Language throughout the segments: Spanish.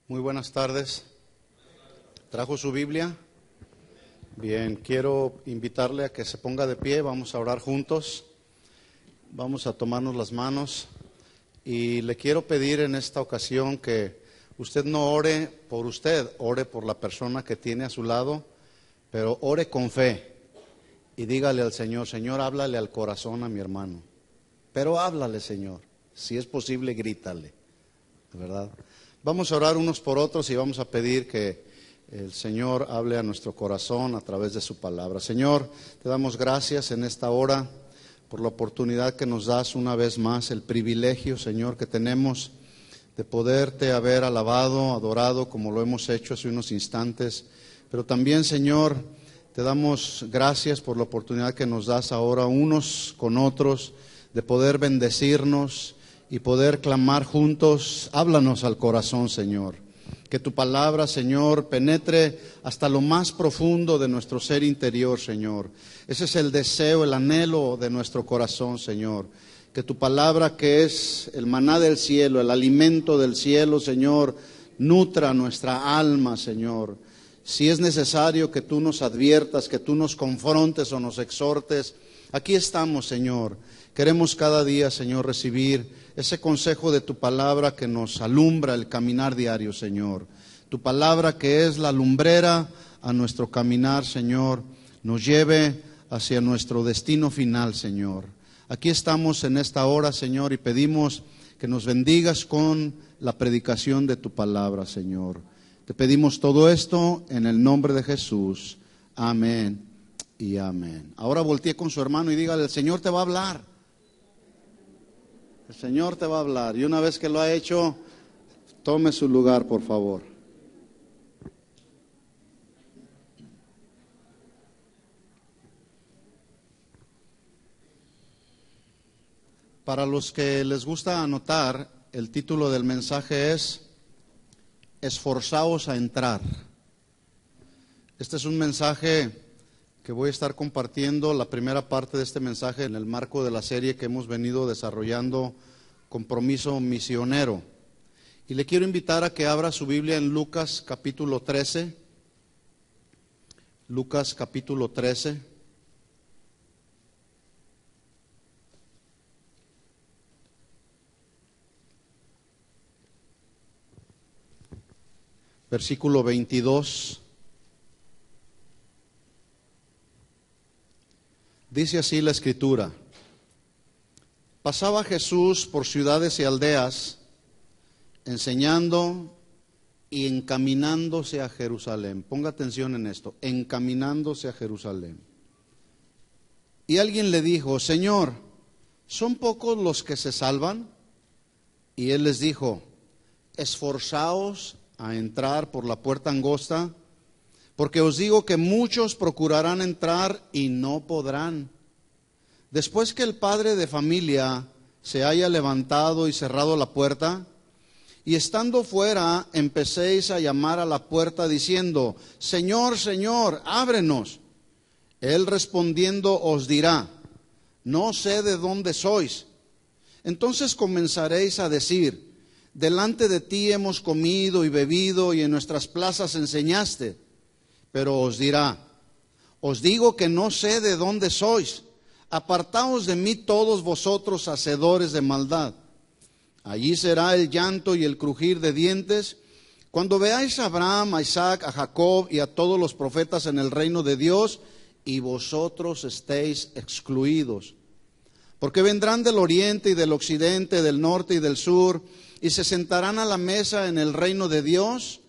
Muy buenas tardes. ¿Trajo su Biblia? Bien, quiero invitarle a que se ponga de pie, vamos a orar juntos, vamos a tomarnos las manos y le quiero pedir en esta ocasión que usted no ore por usted, ore por la persona que tiene a su lado, pero ore con fe y dígale al Señor: Señor, háblale al corazón a mi hermano, pero háblale, Señor, si es posible grítale, ¿verdad? Vamos a orar unos por otros y vamos a pedir que el Señor hable a nuestro corazón a través de su palabra. Señor, te damos gracias en esta hora por la oportunidad que nos das una vez más, el privilegio, Señor, que tenemos de poderte haber alabado, adorado, como lo hemos hecho hace unos instantes. Pero también, Señor, te damos gracias por la oportunidad que nos das ahora unos con otros de poder bendecirnos y poder clamar juntos. Háblanos al corazón, Señor. Que tu palabra, Señor, penetre hasta lo más profundo de nuestro ser interior, Señor. Ese es el deseo, el anhelo de nuestro corazón, Señor. Que tu palabra, que es el maná del cielo, el alimento del cielo, Señor, nutra nuestra alma, Señor. Si es necesario que tú nos adviertas, que tú nos confrontes o nos exhortes, aquí estamos, Señor. Queremos cada día, Señor, recibir ese consejo de tu palabra que nos alumbra el caminar diario, Señor. Tu palabra, que es la lumbrera a nuestro caminar, Señor, nos lleve hacia nuestro destino final, Señor. Aquí estamos en esta hora, Señor, y pedimos que nos bendigas con la predicación de tu palabra, Señor. Te pedimos todo esto en el nombre de Jesús. Amén y amén. Ahora voltee con su hermano y dígale: el Señor te va a hablar. El Señor te va a hablar. Y una vez que lo ha hecho, tome su lugar, por favor. Para los que les gusta anotar, el título del mensaje es Esforzaos a entrar. Este es un mensaje que voy a estar compartiendo, la primera parte de este mensaje, en el marco de la serie que hemos venido desarrollando, Compromiso Misionero. Y le quiero invitar a que abra su Biblia en Lucas capítulo 13. Lucas capítulo 13. Versículo 22. Dice así la Escritura: pasaba Jesús por ciudades y aldeas, enseñando y encaminándose a Jerusalén. Ponga atención en esto: encaminándose a Jerusalén. Y alguien le dijo: Señor, ¿son pocos los que se salvan? Y él les dijo: esforzaos a entrar por la puerta angosta, porque os digo que muchos procurarán entrar y no podrán. Después que el padre de familia se haya levantado y cerrado la puerta, y estando fuera empecéis a llamar a la puerta diciendo: Señor, Señor, ábrenos. Él respondiendo os dirá: no sé de dónde sois. Entonces comenzaréis a decir: delante de ti hemos comido y bebido y en nuestras plazas enseñaste. Pero os dirá: os digo que no sé de dónde sois. Apartaos de mí todos vosotros, hacedores de maldad. Allí será el llanto y el crujir de dientes, cuando veáis a Abraham, a Isaac, a Jacob y a todos los profetas en el reino de Dios, y vosotros estéis excluidos. Porque vendrán del oriente y del occidente, del norte y del sur, y se sentarán a la mesa en el reino de Dios.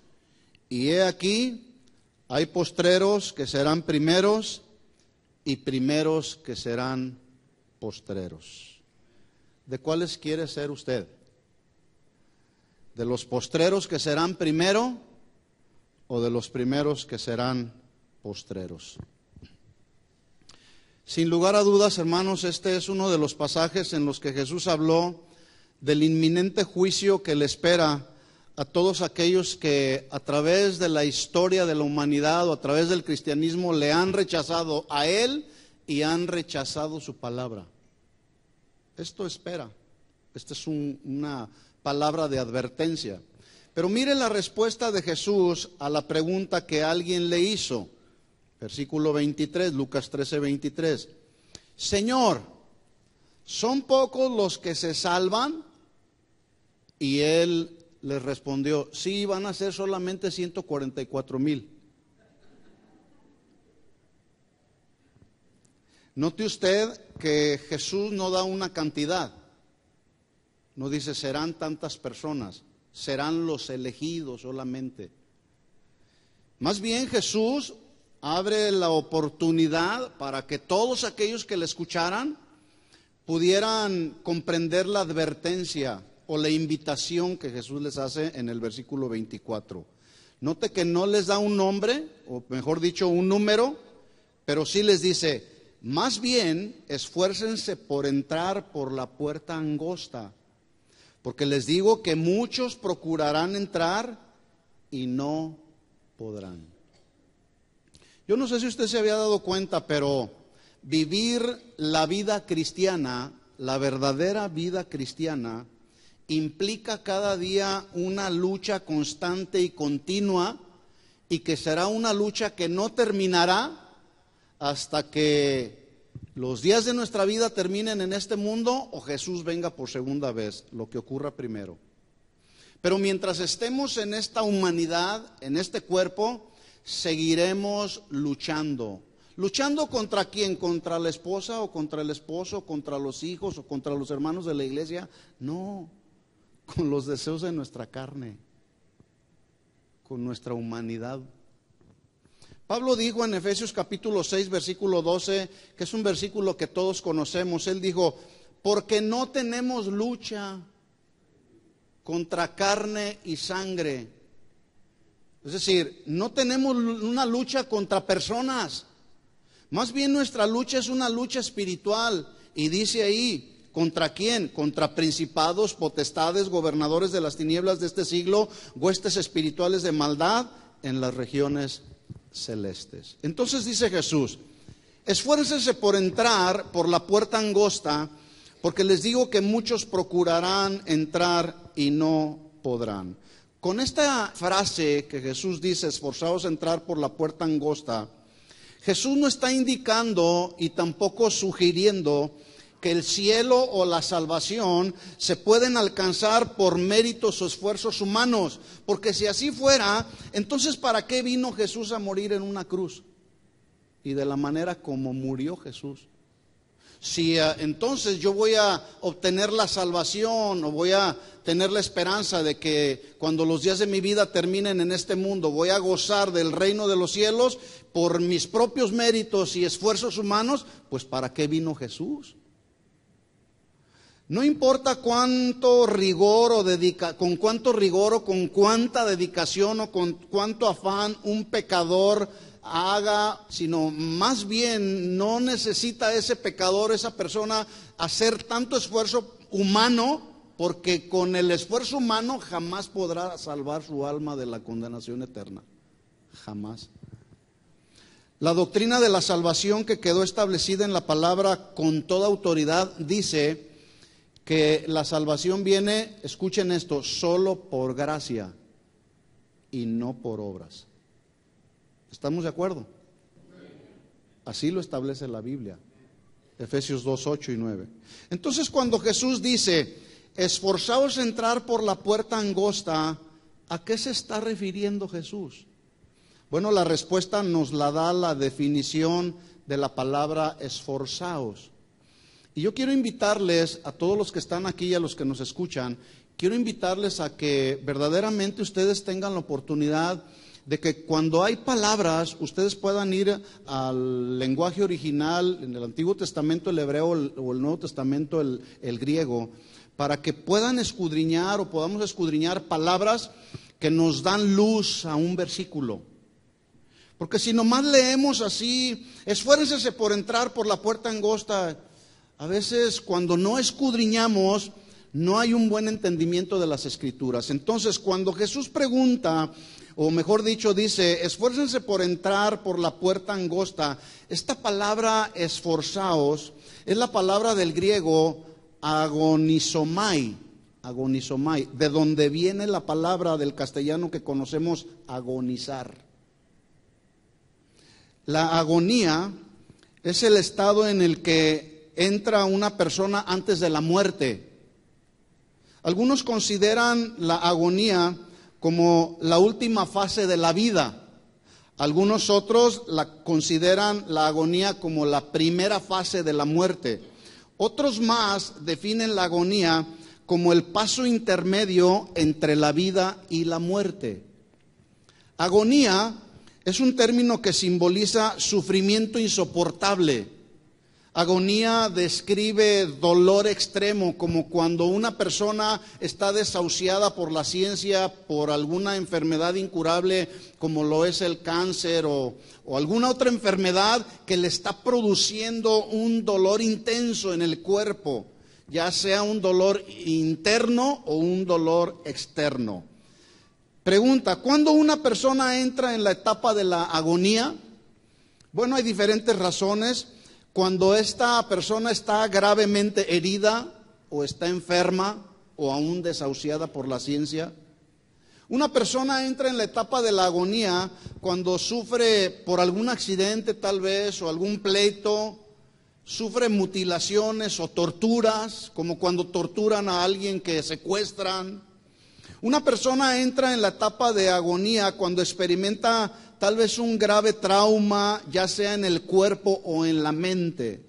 Y he aquí, hay postreros que serán primeros, y primeros que serán postreros. ¿De cuáles quiere ser usted? ¿De los postreros que serán primero o de los primeros que serán postreros? Sin lugar a dudas, hermanos, este es uno de los pasajes en los que Jesús habló del inminente juicio que le espera a todos aquellos que a través de la historia de la humanidad o a través del cristianismo le han rechazado a Él y han rechazado su palabra. Esto espera. Esta es una palabra de advertencia. Pero mire la respuesta de Jesús a la pregunta que alguien le hizo. Versículo 23, Lucas 13, 23. Señor, ¿son pocos los que se salvan? Y él les respondió, sí, van a ser solamente 144,000. Note usted que Jesús no da una cantidad. No dice serán tantas personas, serán los elegidos solamente. Más bien Jesús abre la oportunidad para que todos aquellos que le escucharan pudieran comprender la advertencia o la invitación que Jesús les hace en el versículo 24. Note que no les da un nombre, o mejor dicho, un número, pero sí les dice, más bien esfuércense por entrar por la puerta angosta, porque les digo que muchos procurarán entrar y no podrán. Yo no sé si usted se había dado cuenta, pero vivir la vida cristiana, la verdadera vida cristiana, implica cada día una lucha constante y continua, y que será una lucha que no terminará hasta que los días de nuestra vida terminen en este mundo o Jesús venga por segunda vez, lo que ocurra primero. Pero mientras estemos en esta humanidad, en este cuerpo, seguiremos luchando. ¿Luchando contra quién? ¿Contra la esposa o contra el esposo, contra los hijos o contra los hermanos de la iglesia? No, con los deseos de nuestra carne, con nuestra humanidad. Pablo dijo en Efesios capítulo 6, versículo 12, que es un versículo que todos conocemos. Él dijo, porque no tenemos lucha contra carne y sangre. Es decir, no tenemos una lucha contra personas. Más bien nuestra lucha es una lucha espiritual. Y dice ahí, ¿contra quién? Contra principados, potestades, gobernadores de las tinieblas de este siglo, huestes espirituales de maldad en las regiones celestes. Entonces dice Jesús, esfuércense por entrar por la puerta angosta, porque les digo que muchos procurarán entrar y no podrán. Con esta frase que Jesús dice, esforzaos a entrar por la puerta angosta, Jesús no está indicando y tampoco sugiriendo que el cielo o la salvación se pueden alcanzar por méritos o esfuerzos humanos, porque si así fuera, entonces ¿para qué vino Jesús a morir en una cruz? Y de la manera como murió Jesús. Si entonces yo voy a obtener la salvación o voy a tener la esperanza de que cuando los días de mi vida terminen en este mundo voy a gozar del reino de los cielos por mis propios méritos y esfuerzos humanos, pues ¿para qué vino Jesús? No importa cuánto rigor o con cuánto rigor o con cuánta dedicación o con cuánto afán un pecador haga, sino más bien no necesita ese pecador, esa persona, hacer tanto esfuerzo humano, porque con el esfuerzo humano jamás podrá salvar su alma de la condenación eterna. Jamás. La doctrina de la salvación que quedó establecida en la palabra con toda autoridad dice que la salvación viene, escuchen esto, solo por gracia y no por obras. ¿Estamos de acuerdo? Así lo establece la Biblia. Efesios 2, 8 y 9. Entonces cuando Jesús dice, esforzaos a entrar por la puerta angosta, ¿a qué se está refiriendo Jesús? Bueno, la respuesta nos la da la definición de la palabra esforzaos. Y yo quiero invitarles a todos los que están aquí y a los que nos escuchan, quiero invitarles a que verdaderamente ustedes tengan la oportunidad de que cuando hay palabras, ustedes puedan ir al lenguaje original, en el Antiguo Testamento el hebreo o el Nuevo Testamento el griego, para que puedan escudriñar o podamos escudriñar palabras que nos dan luz a un versículo. Porque si nomás leemos así, esfuércense por entrar por la puerta angosta, a veces cuando no escudriñamos, no hay un buen entendimiento de las Escrituras. Entonces, cuando Jesús pregunta, o mejor dicho, dice, esfuércense por entrar por la puerta angosta, esta palabra esforzaos es la palabra del griego agonizomai. agonizomai, de donde viene la palabra del castellano que conocemos, agonizar. La agonía es el estado en el que entra una persona antes de la muerte. Algunos consideran la agonía como la última fase de la vida. Algunos otros consideran la agonía como la primera fase de la muerte. Otros más definen la agonía como el paso intermedio entre la vida y la muerte. Agonía es un término que simboliza sufrimiento insoportable. Agonía describe dolor extremo, como cuando una persona está desahuciada por la ciencia por alguna enfermedad incurable, como lo es el cáncer o alguna otra enfermedad que le está produciendo un dolor intenso en el cuerpo, ya sea un dolor interno o un dolor externo. Pregunta, ¿cuándo una persona entra en la etapa de la agonía? Bueno, hay diferentes razones. Cuando esta persona está gravemente herida o está enferma o aún desahuciada por la ciencia. Una persona entra en la etapa de la agonía cuando sufre por algún accidente tal vez o algún pleito, sufre mutilaciones o torturas, como cuando torturan a alguien que secuestran. Una persona entra en la etapa de agonía cuando experimenta tal vez un grave trauma, ya sea en el cuerpo o en la mente.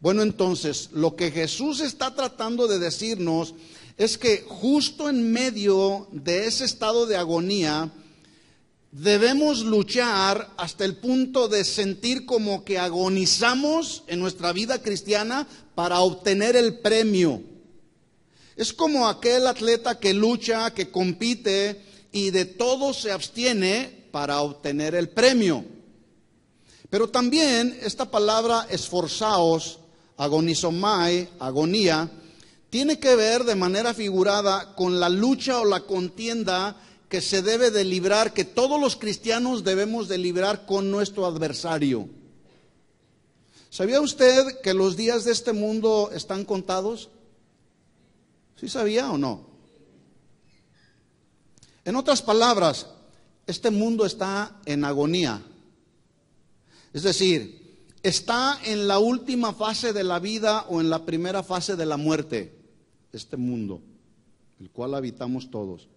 Bueno, entonces, lo que Jesús está tratando de decirnos es que justo en medio de ese estado de agonía, debemos luchar hasta el punto de sentir como que agonizamos en nuestra vida cristiana para obtener el premio. Es como aquel atleta que lucha, que compite y de todo se abstiene para obtener el premio. Pero también esta palabra esforzaos, agonizomai, agonía, tiene que ver de manera figurada con la lucha o la contienda que se debe de librar, que todos los cristianos debemos de librar con nuestro adversario. ¿Sabía usted que los días de este mundo están contados? ¿Sí sabía o no? En otras palabras, este mundo está en agonía. Es decir, está en la última fase de la vida o en la primera fase de la muerte. Este mundo, el cual habitamos todos.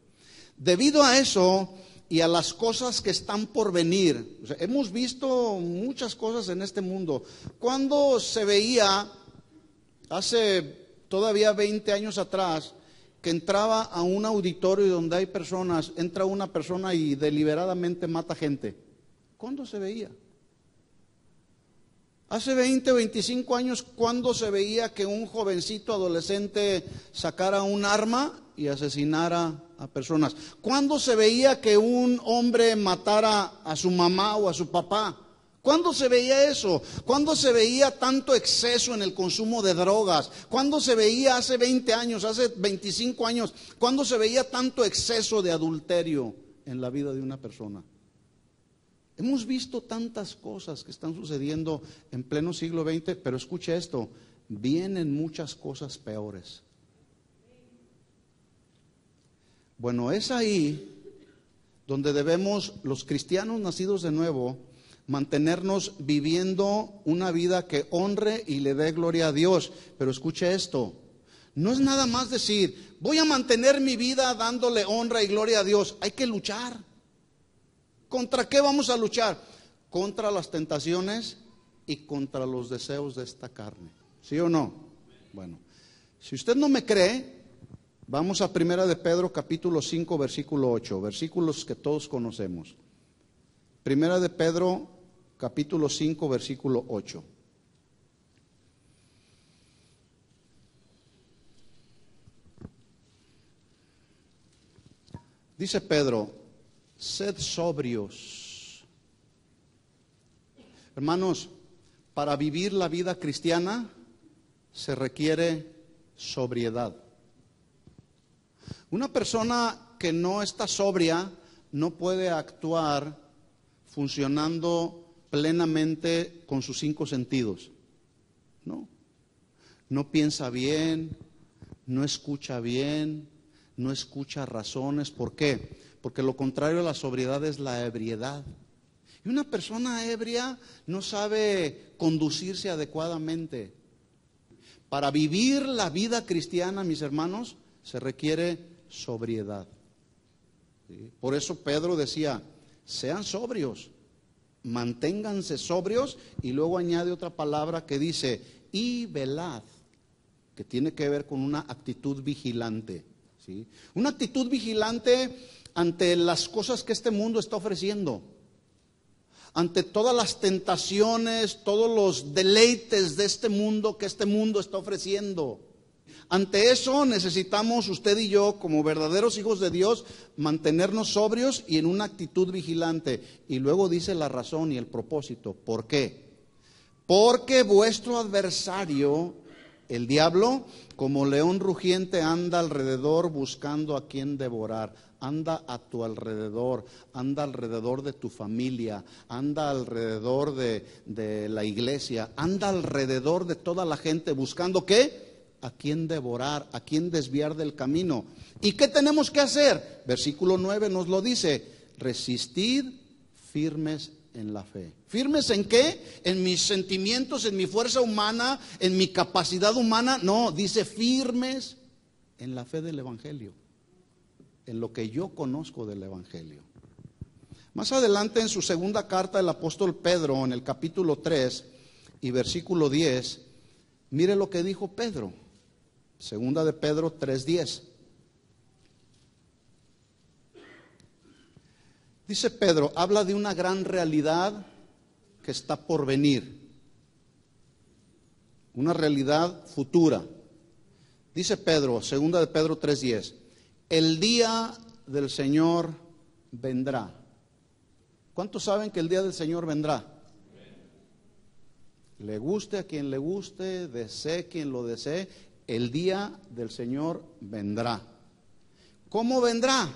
Debido a eso y a las cosas que están por venir, o sea, hemos visto muchas cosas en este mundo. Cuando se veía, hace todavía 20 años atrás, que entraba a un auditorio donde hay personas, entra una persona y deliberadamente mata gente. ¿Cuándo se veía? Hace 20 o 25 años, ¿cuándo se veía que un jovencito adolescente sacara un arma y asesinara a personas? ¿Cuándo se veía que un hombre matara a su mamá o a su papá? ¿Cuándo se veía eso? ¿Cuándo se veía tanto exceso en el consumo de drogas? ¿Cuándo se veía hace 20 años, hace 25 años? ¿Cuándo se veía tanto exceso de adulterio en la vida de una persona? Hemos visto tantas cosas que están sucediendo en pleno siglo XX, pero escuche esto, vienen muchas cosas peores. Bueno, es ahí donde debemos, los cristianos nacidos de nuevo, mantenernos viviendo una vida que honre y le dé gloria a Dios. Pero escuche esto, no es nada más decir, voy a mantener mi vida dándole honra y gloria a Dios. Hay que luchar. ¿Contra qué vamos a luchar? Contra las tentaciones y contra los deseos de esta carne. ¿Sí o no? Bueno, si usted no me cree, vamos a 1 de Pedro capítulo 5 versículo 8, versículos que todos conocemos. 1 de Pedro capítulo 5 versículo 8. Dice Pedro, sed sobrios. Hermanos, para vivir la vida cristiana se requiere sobriedad. Una persona que no está sobria no puede actuar funcionando plenamente con sus 5 sentidos. No piensa bien, no escucha bien, no escucha razones. ¿Por qué? Porque lo contrario a la sobriedad es la ebriedad. Y una persona ebria no sabe conducirse adecuadamente. Para vivir la vida cristiana, mis hermanos, se requiere sobriedad. ¿Sí? Por eso Pedro decía, sean sobrios, manténganse sobrios, y luego añade otra palabra que dice, y velad, que tiene que ver con una actitud vigilante. ¿Sí? Una actitud vigilante ante las cosas que este mundo está ofreciendo, ante todas las tentaciones, todos los deleites de este mundo que este mundo está ofreciendo. Ante eso necesitamos usted y yo, como verdaderos hijos de Dios, mantenernos sobrios y en una actitud vigilante. Y luego dice la razón y el propósito. ¿Por qué? Porque vuestro adversario, el diablo, como león rugiente, anda alrededor buscando a quien devorar. Anda a tu alrededor, anda alrededor de tu familia, anda alrededor de la iglesia, anda alrededor de toda la gente buscando ¿qué? A quién devorar, a quién desviar del camino. ¿Y qué tenemos que hacer? Versículo 9 nos lo dice, resistid firmes en la fe. ¿Firmes en qué? ¿En mis sentimientos, en mi fuerza humana, en mi capacidad humana? No, dice firmes en la fe del Evangelio, en lo que yo conozco del Evangelio. Más adelante en su segunda carta el apóstol Pedro, en el capítulo 3 y versículo 10, mire lo que dijo Pedro. Segunda de Pedro 3:10. Dice Pedro, habla de una gran realidad que está por venir, una realidad futura. Dice Pedro, segunda de Pedro 3:10, el día del Señor vendrá. ¿Cuántos saben que el día del Señor vendrá? Le guste a quien le guste, desee quien lo desee, el día del Señor vendrá. ¿Cómo vendrá?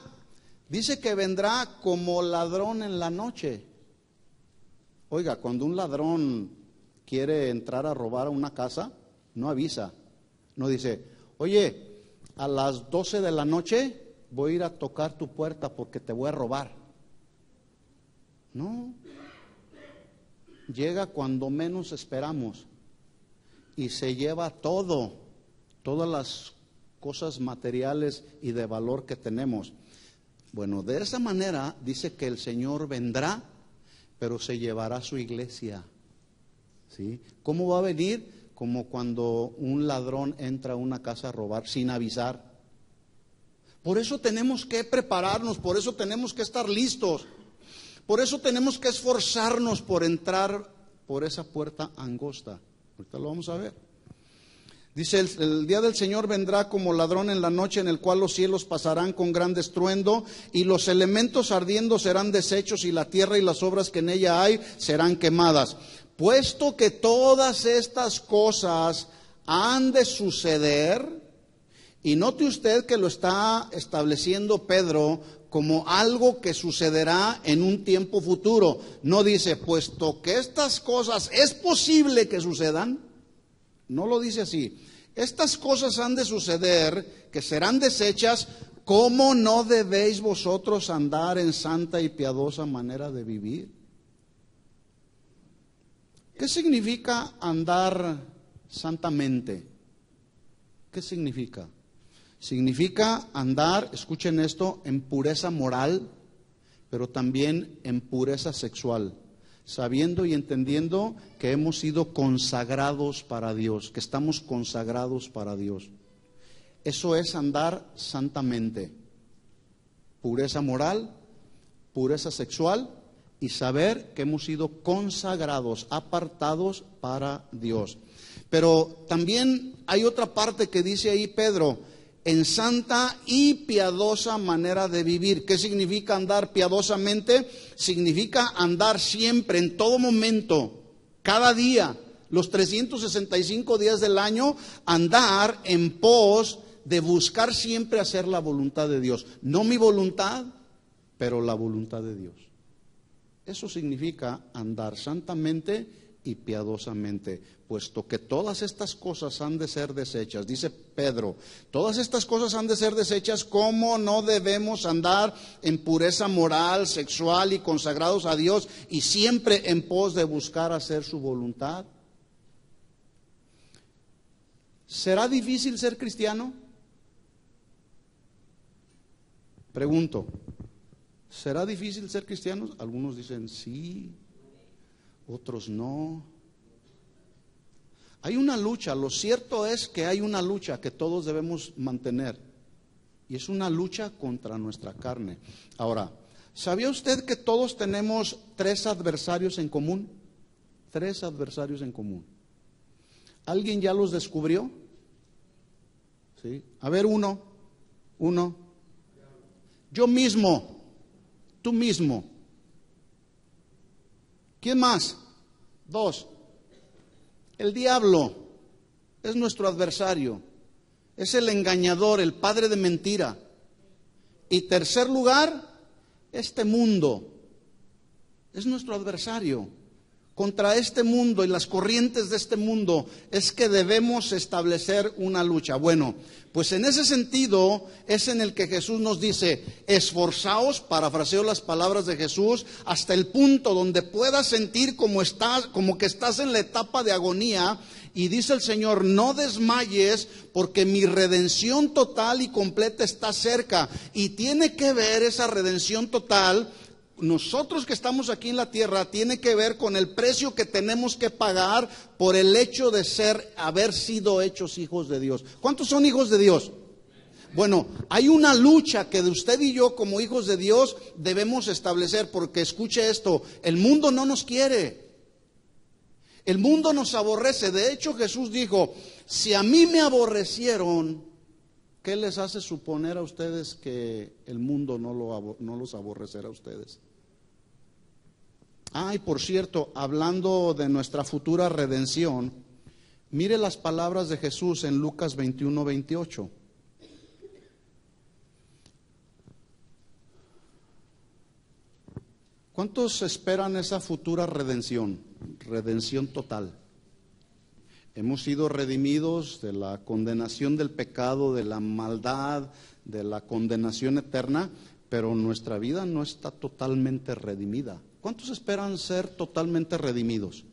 Dice que vendrá como ladrón en la noche. Oiga, cuando un ladrón quiere entrar a robar a una casa, no avisa. No dice, oye, a las 12 de la noche voy a ir a tocar tu puerta porque te voy a robar. No. Llega cuando menos esperamos y se lleva todo, todas las cosas materiales y de valor que tenemos. Bueno, de esa manera dice que el Señor vendrá, pero se llevará su iglesia. ¿Sí? ¿Cómo va a venir? Como cuando un ladrón entra a una casa a robar sin avisar. Por eso tenemos que prepararnos, por eso tenemos que estar listos, por eso tenemos que esforzarnos por entrar por esa puerta angosta. Ahorita lo vamos a ver. Dice, el día del Señor vendrá como ladrón en la noche, en el cual los cielos pasarán con gran estruendo, y los elementos ardiendo serán deshechos, y la tierra y las obras que en ella hay serán quemadas. Puesto que todas estas cosas han de suceder, y note usted que lo está estableciendo Pedro como algo que sucederá en un tiempo futuro. No dice, puesto que estas cosas es posible que sucedan. No lo dice así. Estas cosas han de suceder, que serán deshechas. ¿Cómo no debéis vosotros andar en santa y piadosa manera de vivir? ¿Qué significa andar santamente? ¿Qué significa? Significa andar, escuchen esto, en pureza moral, pero también en pureza sexual, sabiendo y entendiendo que hemos sido consagrados para Dios, que estamos consagrados para Dios. Eso es andar santamente. Pureza moral, pureza sexual y saber que hemos sido consagrados, apartados para Dios. Pero también hay otra parte que dice ahí Pedro, en santa y piadosa manera de vivir. ¿Qué significa andar piadosamente? Significa andar siempre, en todo momento, cada día, los 365 días del año, andar en pos de buscar siempre hacer la voluntad de Dios. No mi voluntad, pero la voluntad de Dios. Eso significa andar santamente y piadosamente, puesto que todas estas cosas han de ser deshechas. Dice Pedro, todas estas cosas han de ser deshechas, ¿cómo no debemos andar en pureza moral, sexual y consagrados a Dios y siempre en pos de buscar hacer su voluntad? ¿Será difícil ser cristiano? Pregunto, ¿será difícil ser cristiano? Algunos dicen sí, otros no. Hay una lucha, lo cierto es que hay una lucha que todos debemos mantener, y es una lucha contra nuestra carne. Ahora, ¿sabía usted que todos tenemos 3 adversarios en común? 3 adversarios en común. ¿Alguien ya los descubrió? ¿Sí? A ver, uno. Yo mismo, tú mismo. ¿Quién más? 2. El diablo es nuestro adversario, es el engañador, el padre de mentira. Y tercer lugar, este mundo es nuestro adversario. Contra este mundo y las corrientes de este mundo es que debemos establecer una lucha. Bueno, pues en ese sentido es en el que Jesús nos dice, esforzaos, parafraseo las palabras de Jesús, hasta el punto donde puedas sentir como que estás en la etapa de agonía, y dice el Señor, no desmayes porque mi redención total y completa está cerca. Y tiene que ver esa redención total, nosotros que estamos aquí en la tierra, tiene que ver con el precio que tenemos que pagar por el hecho de haber sido hechos hijos de Dios. ¿Cuántos son hijos de Dios? Bueno, hay una lucha que de usted y yo como hijos de Dios debemos establecer, porque escuche esto, el mundo no nos quiere, el mundo nos aborrece. De hecho, Jesús dijo, si a mí me aborrecieron, ¿qué les hace suponer a ustedes que el mundo no los aborrecerá a ustedes? Y por cierto, hablando de nuestra futura redención, mire las palabras de Jesús en Lucas 21:28. ¿Cuántos esperan esa futura redención? Redención total. Hemos sido redimidos de la condenación del pecado, de la maldad, de la condenación eterna, pero nuestra vida no está totalmente redimida. ¿Cuántos esperan ser totalmente redimidos?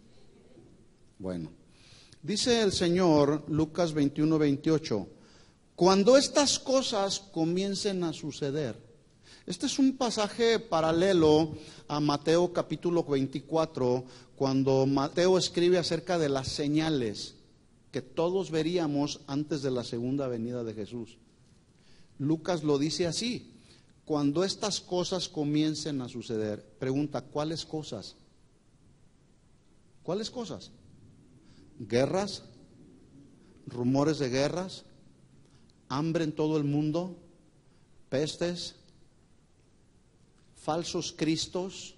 Bueno, dice el Señor, Lucas 21:28, cuando estas cosas comiencen a suceder. Este es un pasaje paralelo a Mateo capítulo 24, cuando Mateo escribe acerca de las señales que todos veríamos antes de la segunda venida de Jesús. Lucas lo dice así, cuando estas cosas comiencen a suceder. Pregunta, ¿cuáles cosas? ¿Cuáles cosas? Guerras, rumores de guerras, hambre en todo el mundo, pestes, falsos cristos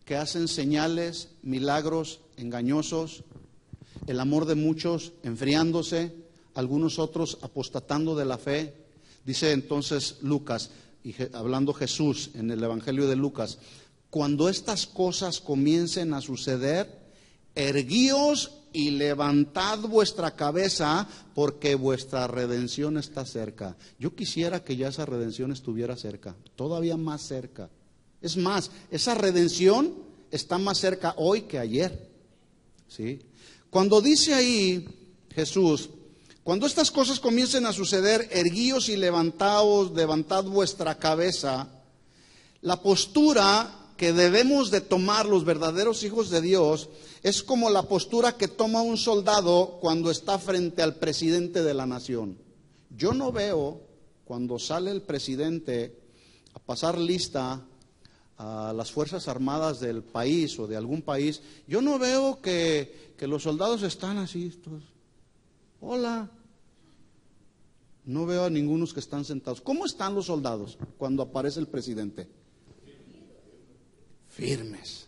que hacen señales, milagros engañosos, el amor de muchos enfriándose, algunos otros apostatando de la fe. Dice entonces Lucas, y hablando Jesús en el Evangelio de Lucas, cuando estas cosas comiencen a suceder, erguíos y levantad vuestra cabeza, porque vuestra redención está cerca. Yo quisiera que ya esa redención estuviera cerca, todavía más cerca. Es más, esa redención está más cerca hoy que ayer. ¿Sí? Cuando dice ahí Jesús, cuando estas cosas comiencen a suceder, erguíos y levantad vuestra cabeza, la postura que debemos de tomar los verdaderos hijos de Dios es como la postura que toma un soldado cuando está frente al presidente de la nación. Yo no veo cuando sale el presidente a pasar lista a las Fuerzas Armadas del país o de algún país, yo no veo que los soldados están así, todos, hola. No veo a ningunos que están sentados. ¿Cómo están los soldados cuando aparece el presidente? Firmes.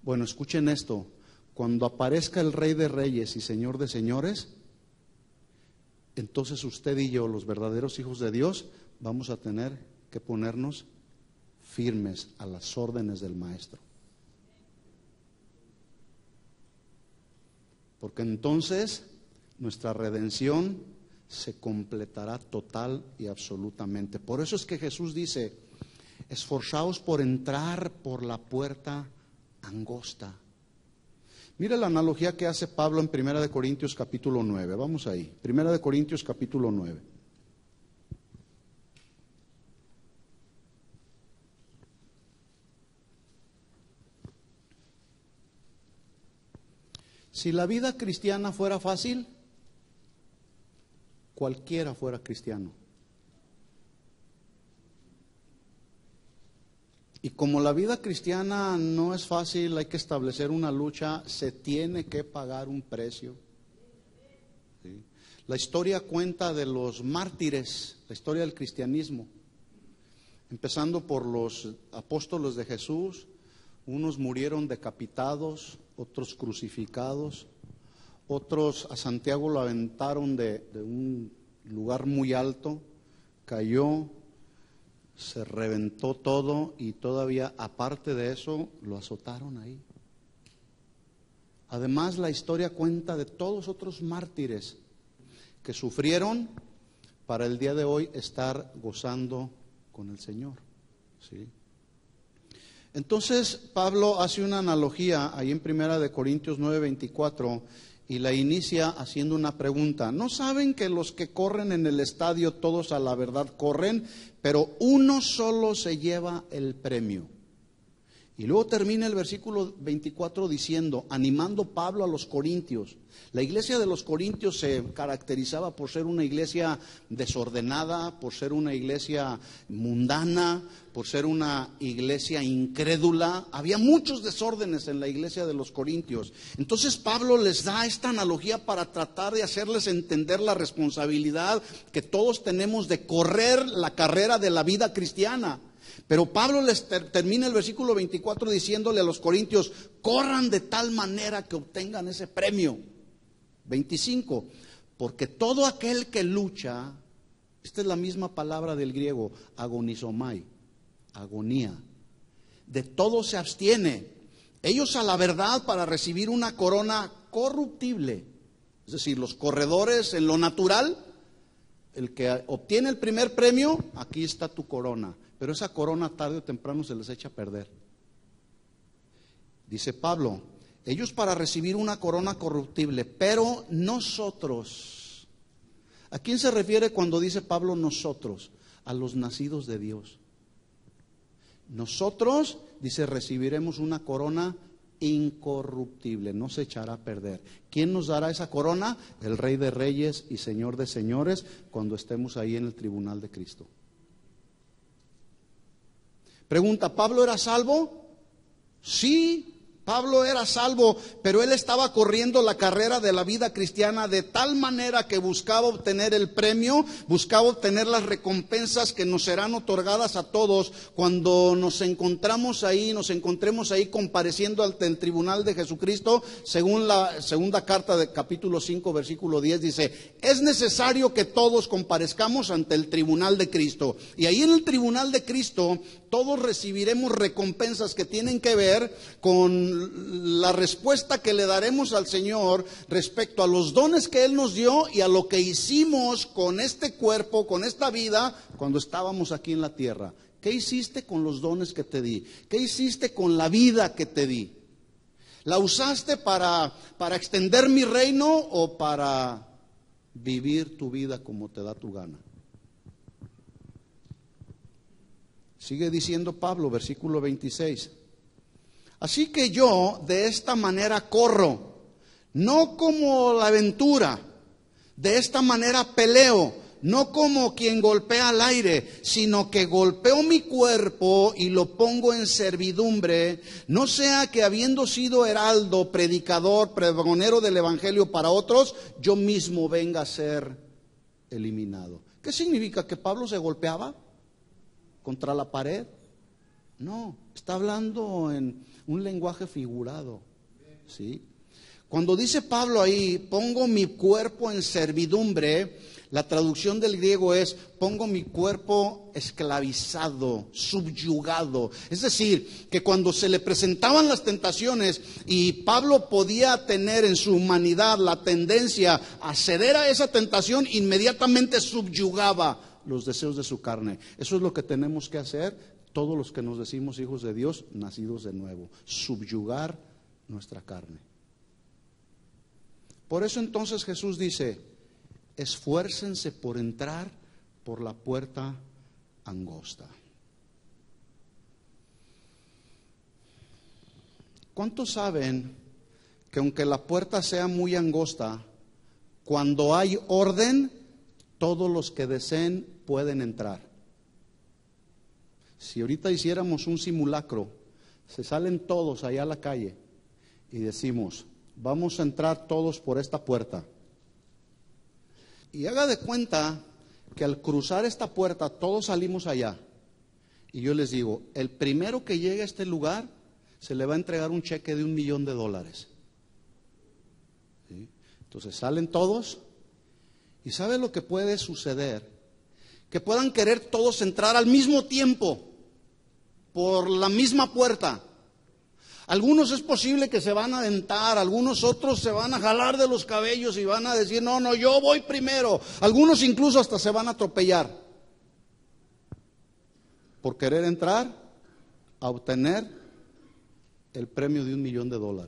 Bueno, escuchen esto. Cuando aparezca el Rey de Reyes y Señor de Señores, entonces usted y yo, los verdaderos hijos de Dios, vamos a tener que ponernos firmes a las órdenes del Maestro. porque entonces nuestra redención se completará total y absolutamente. Por eso es que Jesús dice: esforzaos por entrar por la puerta angosta. Mira la analogía que hace Pablo en 1 Corintios capítulo 9. Vamos ahí, 1 Corintios capítulo 9. Si la vida cristiana fuera fácil, cualquiera fuera cristiano. Y como la vida cristiana no es fácil, hay que establecer una lucha, se tiene que pagar un precio. ¿Sí? La historia cuenta de los mártires, la historia del cristianismo, empezando por los apóstoles de Jesús. Unos murieron decapitados, otros crucificados, otros a Santiago lo aventaron de un lugar muy alto, cayó, se reventó todo y todavía aparte de eso lo azotaron ahí. Además, la historia cuenta de todos otros mártires que sufrieron para el día de hoy estar gozando con el Señor. ¿Sí? Entonces Pablo hace una analogía ahí en 1 Corintios 9:24 y la inicia haciendo una pregunta. ¿No saben que los que corren en el estadio todos a la verdad corren, pero uno solo se lleva el premio? Y luego termina el versículo 24 diciendo, animando Pablo a los corintios. La iglesia de los corintios se caracterizaba por ser una iglesia desordenada, por ser una iglesia mundana, por ser una iglesia incrédula. Había muchos desórdenes en la iglesia de los corintios. Entonces Pablo les da esta analogía para tratar de hacerles entender la responsabilidad que todos tenemos de correr la carrera de la vida cristiana. Pero Pablo les termina el versículo 24 diciéndole a los corintios, corran de tal manera que obtengan ese premio. 25, porque todo aquel que lucha, esta es la misma palabra del griego, agonizomai, agonía, de todo se abstiene. Ellos a la verdad para recibir una corona corruptible, es decir, los corredores en lo natural, el que obtiene el primer premio, aquí está tu corona. Pero esa corona tarde o temprano se les echa a perder. Dice Pablo, ellos para recibir una corona corruptible, pero nosotros. ¿A quién se refiere cuando dice Pablo nosotros? A los nacidos de Dios. Nosotros, dice, recibiremos una corona incorruptible, no se echará a perder. ¿Quién nos dará esa corona? El Rey de Reyes y Señor de Señores, cuando estemos ahí en el tribunal de Cristo. Pregunta, ¿Pablo era salvo? Sí, Pablo era salvo, pero él estaba corriendo la carrera de la vida cristiana de tal manera que buscaba obtener el premio, buscaba obtener las recompensas que nos serán otorgadas a todos cuando nos encontremos ahí compareciendo ante el tribunal de Jesucristo. Según la segunda carta de capítulo 5, versículo 10 dice, es necesario que todos comparezcamos ante el tribunal de Cristo. Y ahí en el tribunal de Cristo todos recibiremos recompensas que tienen que ver con la respuesta que le daremos al Señor respecto a los dones que Él nos dio y a lo que hicimos con este cuerpo, con esta vida, cuando estábamos aquí en la tierra. ¿Qué hiciste con los dones que te di? ¿Qué hiciste con la vida que te di? ¿La usaste para extender mi reino o para vivir tu vida como te da tu gana? Sigue diciendo Pablo, versículo 26. Así que yo de esta manera corro, no como la aventura, de esta manera peleo, no como quien golpea al aire, sino que golpeo mi cuerpo y lo pongo en servidumbre, no sea que habiendo sido heraldo, predicador, pregonero del evangelio para otros, yo mismo venga a ser eliminado. ¿Qué significa? ¿Que Pablo se golpeaba contra la pared? No, está hablando en un lenguaje figurado, ¿sí? Cuando dice Pablo ahí, pongo mi cuerpo en servidumbre, La traducción del griego es: pongo mi cuerpo esclavizado, subyugado. Es decir, que cuando se le presentaban las tentaciones y Pablo podía tener en su humanidad la tendencia a ceder a esa tentación, inmediatamente subyugaba los deseos de su carne. Eso es lo que tenemos que hacer todos los que nos decimos hijos de Dios, nacidos de nuevo: subyugar nuestra carne. Por eso entonces Jesús dice: esfuércense por entrar por la puerta angosta. ¿Cuántos saben que aunque la puerta sea muy angosta, cuando hay orden, todos los que deseen pueden entrar? Si ahorita hiciéramos un simulacro, se salen todos allá a la calle y decimos: vamos a entrar todos por esta puerta. Y haga de cuenta que al cruzar esta puerta todos salimos allá. Y yo les digo: el primero que llegue a este lugar se le va a entregar un cheque de $1,000,000. ¿Sí? Entonces salen todos. ¿Y sabe lo que puede suceder? Que puedan querer todos entrar al mismo tiempo por la misma puerta. Algunos es posible que se van a aventar, algunos otros se van a jalar de los cabellos y van a decir: no, yo voy primero. Algunos incluso hasta se van a atropellar por querer entrar a obtener el premio de $1,000,000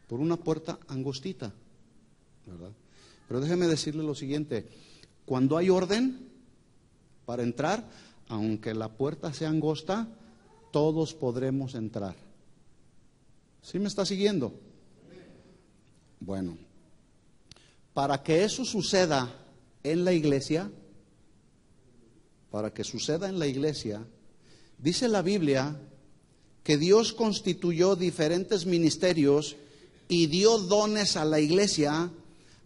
por una puerta angostita, ¿verdad? Pero déjeme decirle lo siguiente: cuando hay orden para entrar, aunque la puerta sea angosta, todos podremos entrar. ¿Sí me está siguiendo? Bueno, para que eso suceda en la iglesia, dice la Biblia que Dios constituyó diferentes ministerios y dio dones a la iglesia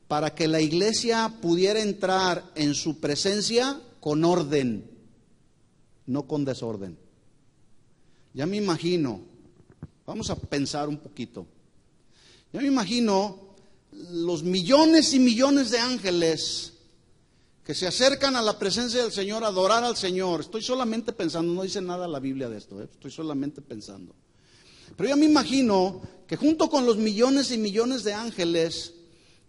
para que la iglesia pudiera entrar en su presencia con orden, no con desorden. Ya me imagino, vamos a pensar un poquito, ya me imagino los millones y millones de ángeles que se acercan a la presencia del Señor a adorar al Señor. Estoy solamente pensando, no dice nada la Biblia de esto, estoy solamente pensando. Pero yo me imagino que junto con los millones y millones de ángeles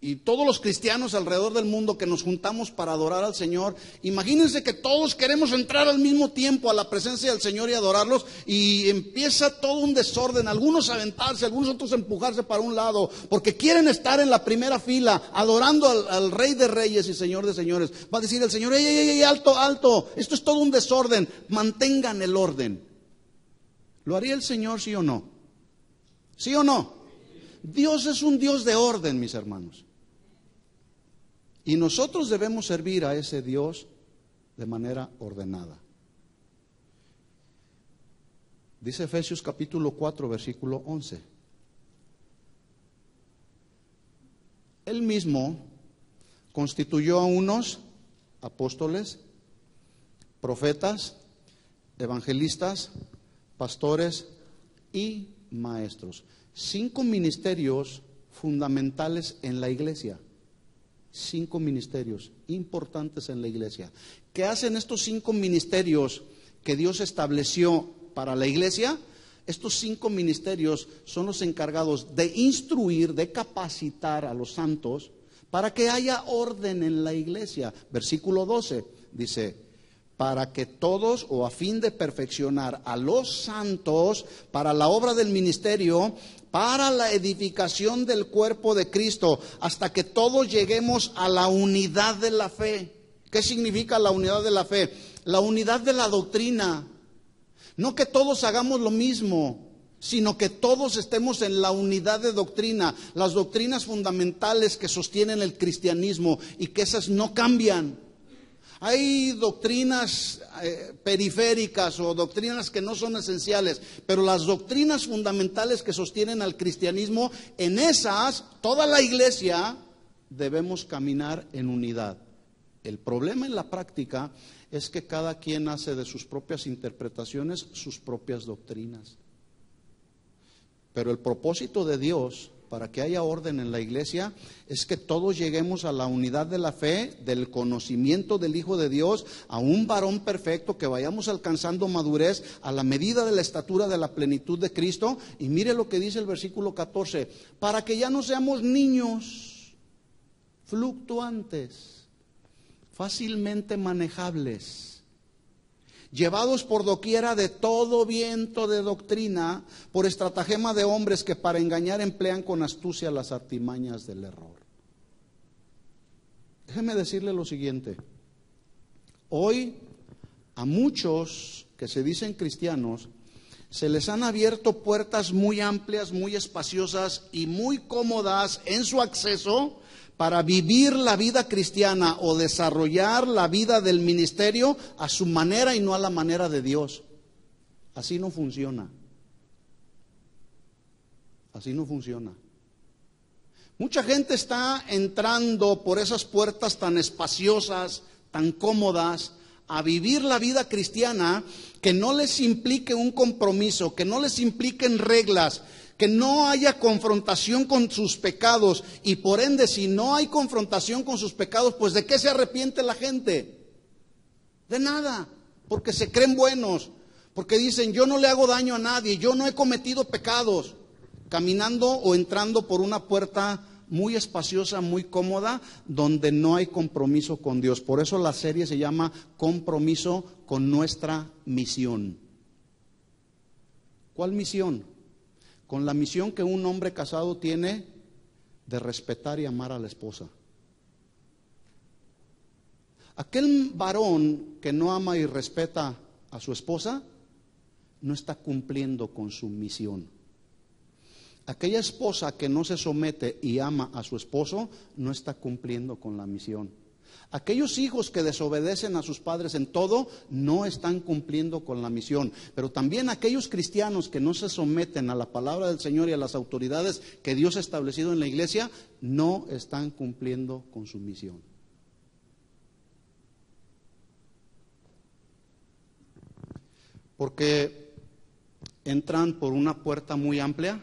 y todos los cristianos alrededor del mundo que nos juntamos para adorar al Señor, imagínense que todos queremos entrar al mismo tiempo a la presencia del Señor y adorarlos, y empieza todo un desorden, algunos a aventarse, algunos otros a empujarse para un lado, porque quieren estar en la primera fila adorando al Rey de Reyes y Señor de Señores. Va a decir el Señor: ey, alto, esto es todo un desorden, mantengan el orden. ¿Lo haría el Señor, sí o no? ¿Sí o no? Dios es un Dios de orden, mis hermanos. Y nosotros debemos servir a ese Dios de manera ordenada. Dice Efesios capítulo 4, versículo 11. Él mismo constituyó a unos apóstoles, profetas, evangelistas, pastores y maestros. 5 ministerios fundamentales en la iglesia. 5 ministerios importantes en la iglesia. ¿Qué hacen estos 5 ministerios que Dios estableció para la iglesia? Estos 5 ministerios son los encargados de instruir, de capacitar a los santos para que haya orden en la iglesia. Versículo 12 dice: para que todos, o a fin de perfeccionar a los santos para la obra del ministerio, para la edificación del cuerpo de Cristo, hasta que todos lleguemos a la unidad de la fe. ¿Qué significa la unidad de la fe? La unidad de la doctrina. No que todos hagamos lo mismo, sino que todos estemos en la unidad de doctrina, las doctrinas fundamentales que sostienen el cristianismo y que esas no cambian. Hay doctrinas periféricas o doctrinas que no son esenciales, pero las doctrinas fundamentales que sostienen al cristianismo, en esas toda la iglesia debemos caminar en unidad. El problema en la práctica es que cada quien hace de sus propias interpretaciones sus propias doctrinas. Pero el propósito de Dios para que haya orden en la iglesia, es que todos lleguemos a la unidad de la fe, del conocimiento del Hijo de Dios, a un varón perfecto, que vayamos alcanzando madurez a la medida de la estatura de la plenitud de Cristo. Y mire lo que dice el versículo 14, para que ya no seamos niños fluctuantes, fácilmente manejables, llevados por doquiera de todo viento de doctrina, por estratagema de hombres que para engañar emplean con astucia las artimañas del error. Déjeme decirle lo siguiente. Hoy a muchos que se dicen cristianos se les han abierto puertas muy amplias, muy espaciosas y muy cómodas en su acceso para vivir la vida cristiana o desarrollar la vida del ministerio a su manera y no a la manera de Dios. Así no funciona. Así no funciona. Mucha gente está entrando por esas puertas tan espaciosas, tan cómodas, a vivir la vida cristiana que no les implique un compromiso, que no les impliquen reglas, que no haya confrontación con sus pecados. Y por ende, si no hay confrontación con sus pecados, pues ¿de qué se arrepiente la gente? De nada, porque se creen buenos, porque dicen yo no le hago daño a nadie, yo no he cometido pecados, caminando o entrando por una puerta muy espaciosa, muy cómoda, donde no hay compromiso con Dios. Por eso la serie se llama Compromiso con nuestra misión. ¿Cuál misión? Con la misión que un hombre casado tiene de respetar y amar a la esposa. Aquel varón que no ama y respeta a su esposa no está cumpliendo con su misión. Aquella esposa que no se somete y ama a su esposo no está cumpliendo con la misión. Aquellos hijos que desobedecen a sus padres en todo no están cumpliendo con la misión. Pero también aquellos cristianos que no se someten a la palabra del Señor y a las autoridades que Dios ha establecido en la iglesia no están cumpliendo con su misión. Porque entran por una puerta muy amplia,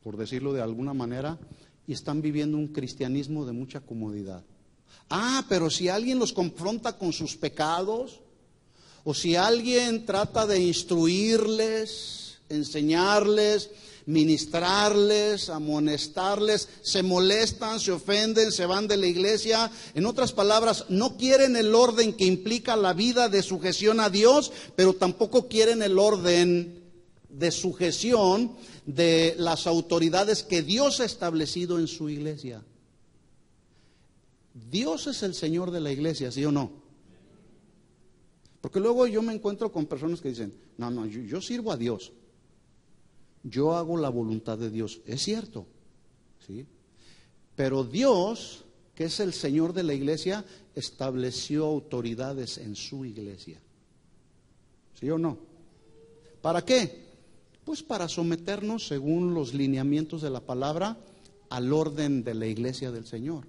por decirlo de alguna manera, y están viviendo un cristianismo de mucha comodidad. Pero si alguien los confronta con sus pecados, o si alguien trata de instruirles, enseñarles, ministrarles, amonestarles, se molestan, se ofenden, se van de la iglesia. En otras palabras, no quieren el orden que implica la vida de sujeción a Dios, pero tampoco quieren el orden de sujeción de las autoridades que Dios ha establecido en su iglesia. Dios es el Señor de la iglesia, ¿sí o no? Porque luego yo me encuentro con personas que dicen, no, yo sirvo a Dios, yo hago la voluntad de Dios. Es cierto, ¿sí? Pero Dios, que es el Señor de la iglesia, estableció autoridades en su iglesia, ¿sí o no? ¿Para qué? Pues para someternos, según los lineamientos de la palabra, al orden de la iglesia del Señor.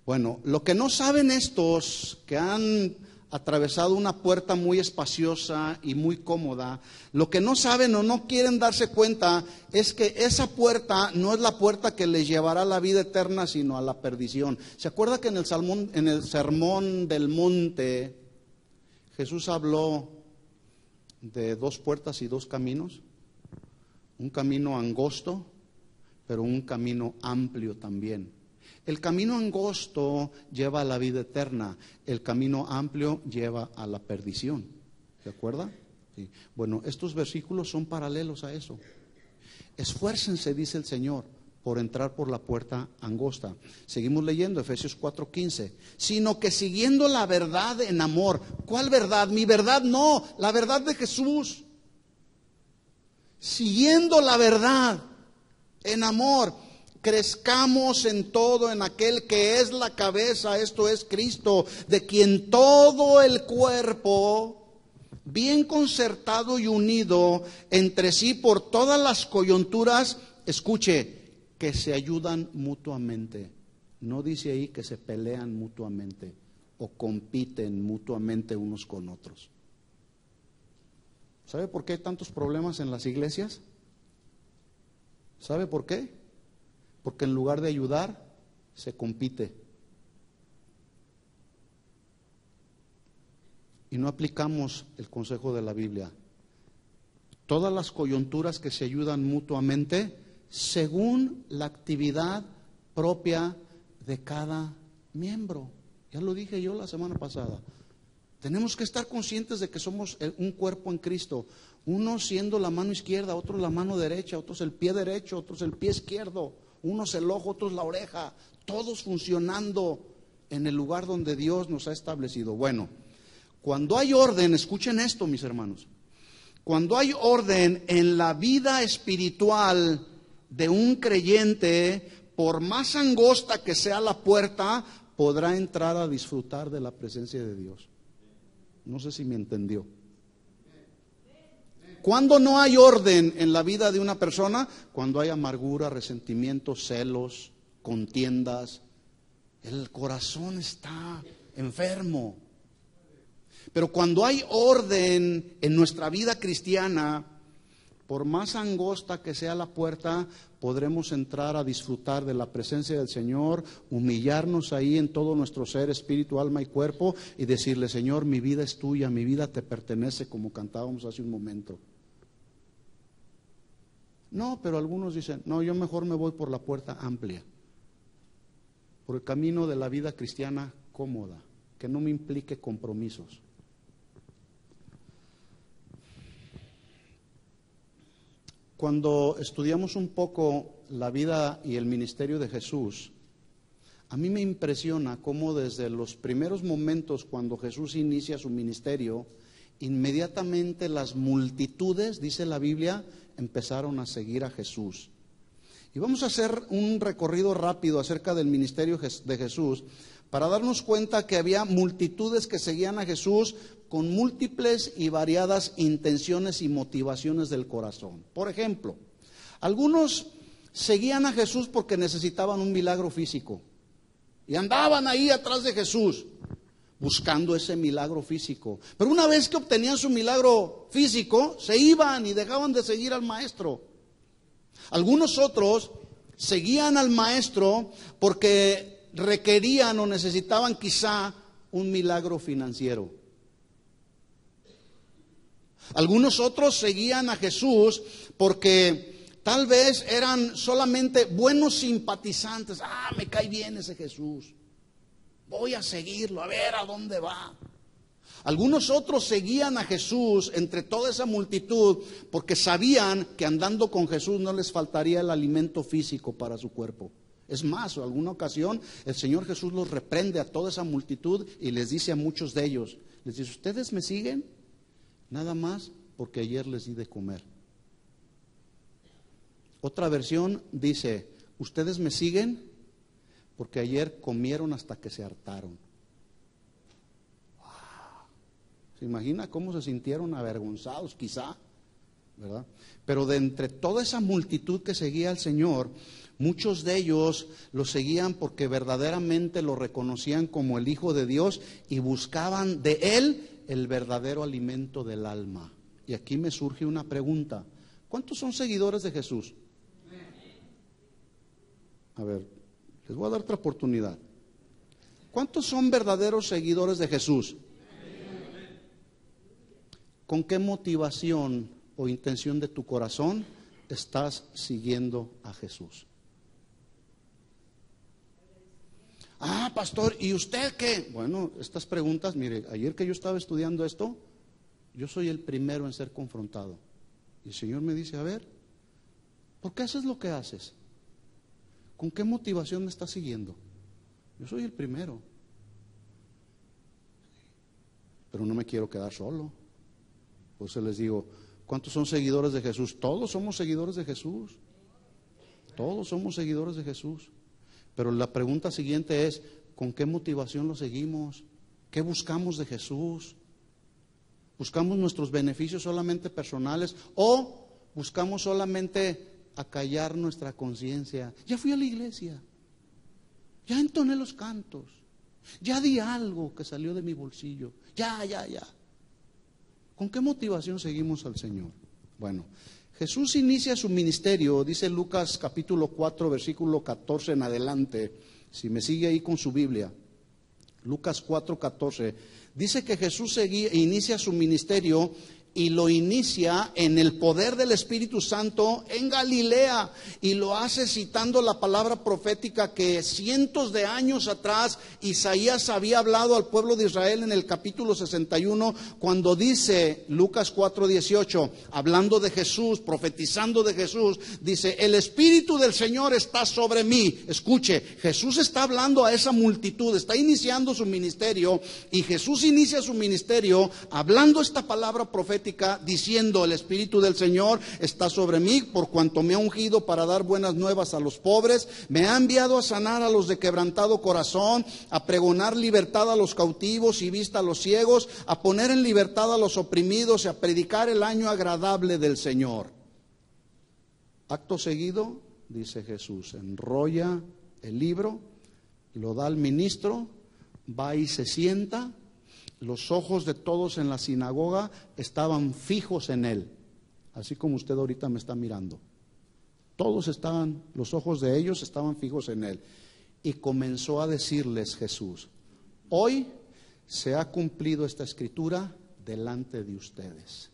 Bueno, lo que no saben estos que han atravesado una puerta muy espaciosa y muy cómoda, lo que no saben o no quieren darse cuenta es que esa puerta no es la puerta que les llevará a la vida eterna, sino a la perdición. ¿Se acuerda que en el sermón del monte Jesús habló de dos puertas y dos caminos? Un camino angosto, pero un camino amplio también. El camino angosto lleva a la vida eterna, el camino amplio lleva a la perdición. ¿Se acuerda? Sí. Bueno, estos versículos son paralelos a eso. Esfuércense, dice el Señor, por entrar por la puerta angosta. Seguimos leyendo Efesios 4:15. Sino que siguiendo la verdad en amor. ¿Cuál verdad? Mi verdad no, la verdad de Jesús. Siguiendo la verdad en amor, crezcamos en todo en aquel que es la cabeza, esto es Cristo, de quien todo el cuerpo, bien concertado y unido entre sí por todas las coyunturas, escuche, que se ayudan mutuamente. No dice ahí que se pelean mutuamente o compiten mutuamente unos con otros. ¿Sabe por qué hay tantos problemas en las iglesias? ¿Sabe por qué? Porque en lugar de ayudar, se compite. Y no aplicamos el consejo de la Biblia. Todas las coyunturas que se ayudan mutuamente según la actividad propia de cada miembro. Ya lo dije yo la semana pasada. Tenemos que estar conscientes de que somos un cuerpo en Cristo. Uno siendo la mano izquierda, otro la mano derecha, otros el pie derecho, otros el pie izquierdo, unos el ojo, otros la oreja, todos funcionando en el lugar donde Dios nos ha establecido. Bueno, cuando hay orden, escuchen esto, mis hermanos, cuando hay orden en la vida espiritual de un creyente, por más angosta que sea la puerta, podrá entrar a disfrutar de la presencia de Dios. No sé si me entendió. ¿Cuándo no hay orden en la vida de una persona? Cuando hay amargura, resentimiento, celos, contiendas. El corazón está enfermo. Pero cuando hay orden en nuestra vida cristiana, por más angosta que sea la puerta, podremos entrar a disfrutar de la presencia del Señor, humillarnos ahí en todo nuestro ser, espíritu, alma y cuerpo, y decirle: Señor, mi vida es tuya, mi vida te pertenece, como cantábamos hace un momento. No, pero algunos dicen: no, yo mejor me voy por la puerta amplia, por el camino de la vida cristiana cómoda, que no me implique compromisos. Cuando estudiamos un poco la vida y el ministerio de Jesús, a mí me impresiona cómo desde los primeros momentos cuando Jesús inicia su ministerio, inmediatamente las multitudes, dice la Biblia, empezaron a seguir a Jesús. Y vamos a hacer un recorrido rápido acerca del ministerio de Jesús para darnos cuenta que había multitudes que seguían a Jesús con múltiples y variadas intenciones y motivaciones del corazón. Por ejemplo, algunos seguían a Jesús porque necesitaban un milagro físico y andaban ahí atrás de Jesús buscando ese milagro físico. Pero una vez que obtenían su milagro físico, se iban y dejaban de seguir al maestro. Algunos otros seguían al maestro porque requerían o necesitaban quizá un milagro financiero. Algunos otros seguían a Jesús porque tal vez eran solamente buenos simpatizantes. Me cae bien ese Jesús, voy a seguirlo, a ver a dónde va. Algunos otros seguían a Jesús entre toda esa multitud porque sabían que andando con Jesús no les faltaría el alimento físico para su cuerpo. Es más, en alguna ocasión el Señor Jesús los reprende a toda esa multitud y les dice a muchos de ellos, les dice: ¿ustedes me siguen? Nada más porque ayer les di de comer. Otra versión dice: ¿ustedes me siguen? Porque ayer comieron hasta que se hartaron. ¿Se imagina cómo se sintieron avergonzados quizá? ¿Verdad? Pero de entre toda esa multitud que seguía al Señor, muchos de ellos lo seguían porque verdaderamente lo reconocían como el Hijo de Dios y buscaban de Él el verdadero alimento del alma. Y aquí me surge una pregunta: ¿cuántos son seguidores de Jesús? A ver, les voy a dar otra oportunidad. ¿Cuántos son verdaderos seguidores de Jesús? ¿Con qué motivación o intención de tu corazón estás siguiendo a Jesús? Pastor, ¿y usted qué? Bueno, estas preguntas, mire, ayer que yo estaba estudiando esto, yo soy el primero en ser confrontado. Y el Señor me dice: a ver, ¿por qué haces lo que haces? ¿Con qué motivación me estás siguiendo? Yo soy el primero. Pero no me quiero quedar solo. Por eso les digo: ¿cuántos son seguidores de Jesús? Todos somos seguidores de Jesús. Todos somos seguidores de Jesús. Pero la pregunta siguiente es: ¿con qué motivación lo seguimos? ¿Qué buscamos de Jesús? ¿Buscamos nuestros beneficios solamente personales o buscamos solamente acallar nuestra conciencia? Ya fui a la iglesia, ya entoné los cantos, ya di algo que salió de mi bolsillo, ya. ¿Con qué motivación seguimos al Señor? Bueno, Jesús inicia su ministerio, dice Lucas capítulo 4, versículo 14 en adelante, si me sigue ahí con su Biblia. Lucas 4, 14, dice que Jesús inicia su ministerio y lo inicia en el poder del Espíritu Santo en Galilea, y lo hace citando la palabra profética que cientos de años atrás Isaías había hablado al pueblo de Israel en el capítulo 61, cuando dice Lucas 4:18, hablando de Jesús, profetizando de Jesús, dice: el Espíritu del Señor está sobre mí. Escuche, Jesús está hablando a esa multitud, está iniciando su ministerio, y Jesús inicia su ministerio hablando esta palabra profética, diciendo: el Espíritu del Señor está sobre mí, por cuanto me ha ungido para dar buenas nuevas a los pobres, me ha enviado a sanar a los de quebrantado corazón, a pregonar libertad a los cautivos y vista a los ciegos, a poner en libertad a los oprimidos y a predicar el año agradable del Señor. Acto seguido, dice Jesús, enrolla el libro, lo da al ministro, va y se sienta. Los ojos de todos en la sinagoga estaban fijos en él, así como usted ahorita me está mirando. Los ojos de ellos estaban fijos en él. Y comenzó a decirles Jesús: hoy se ha cumplido esta escritura delante de ustedes.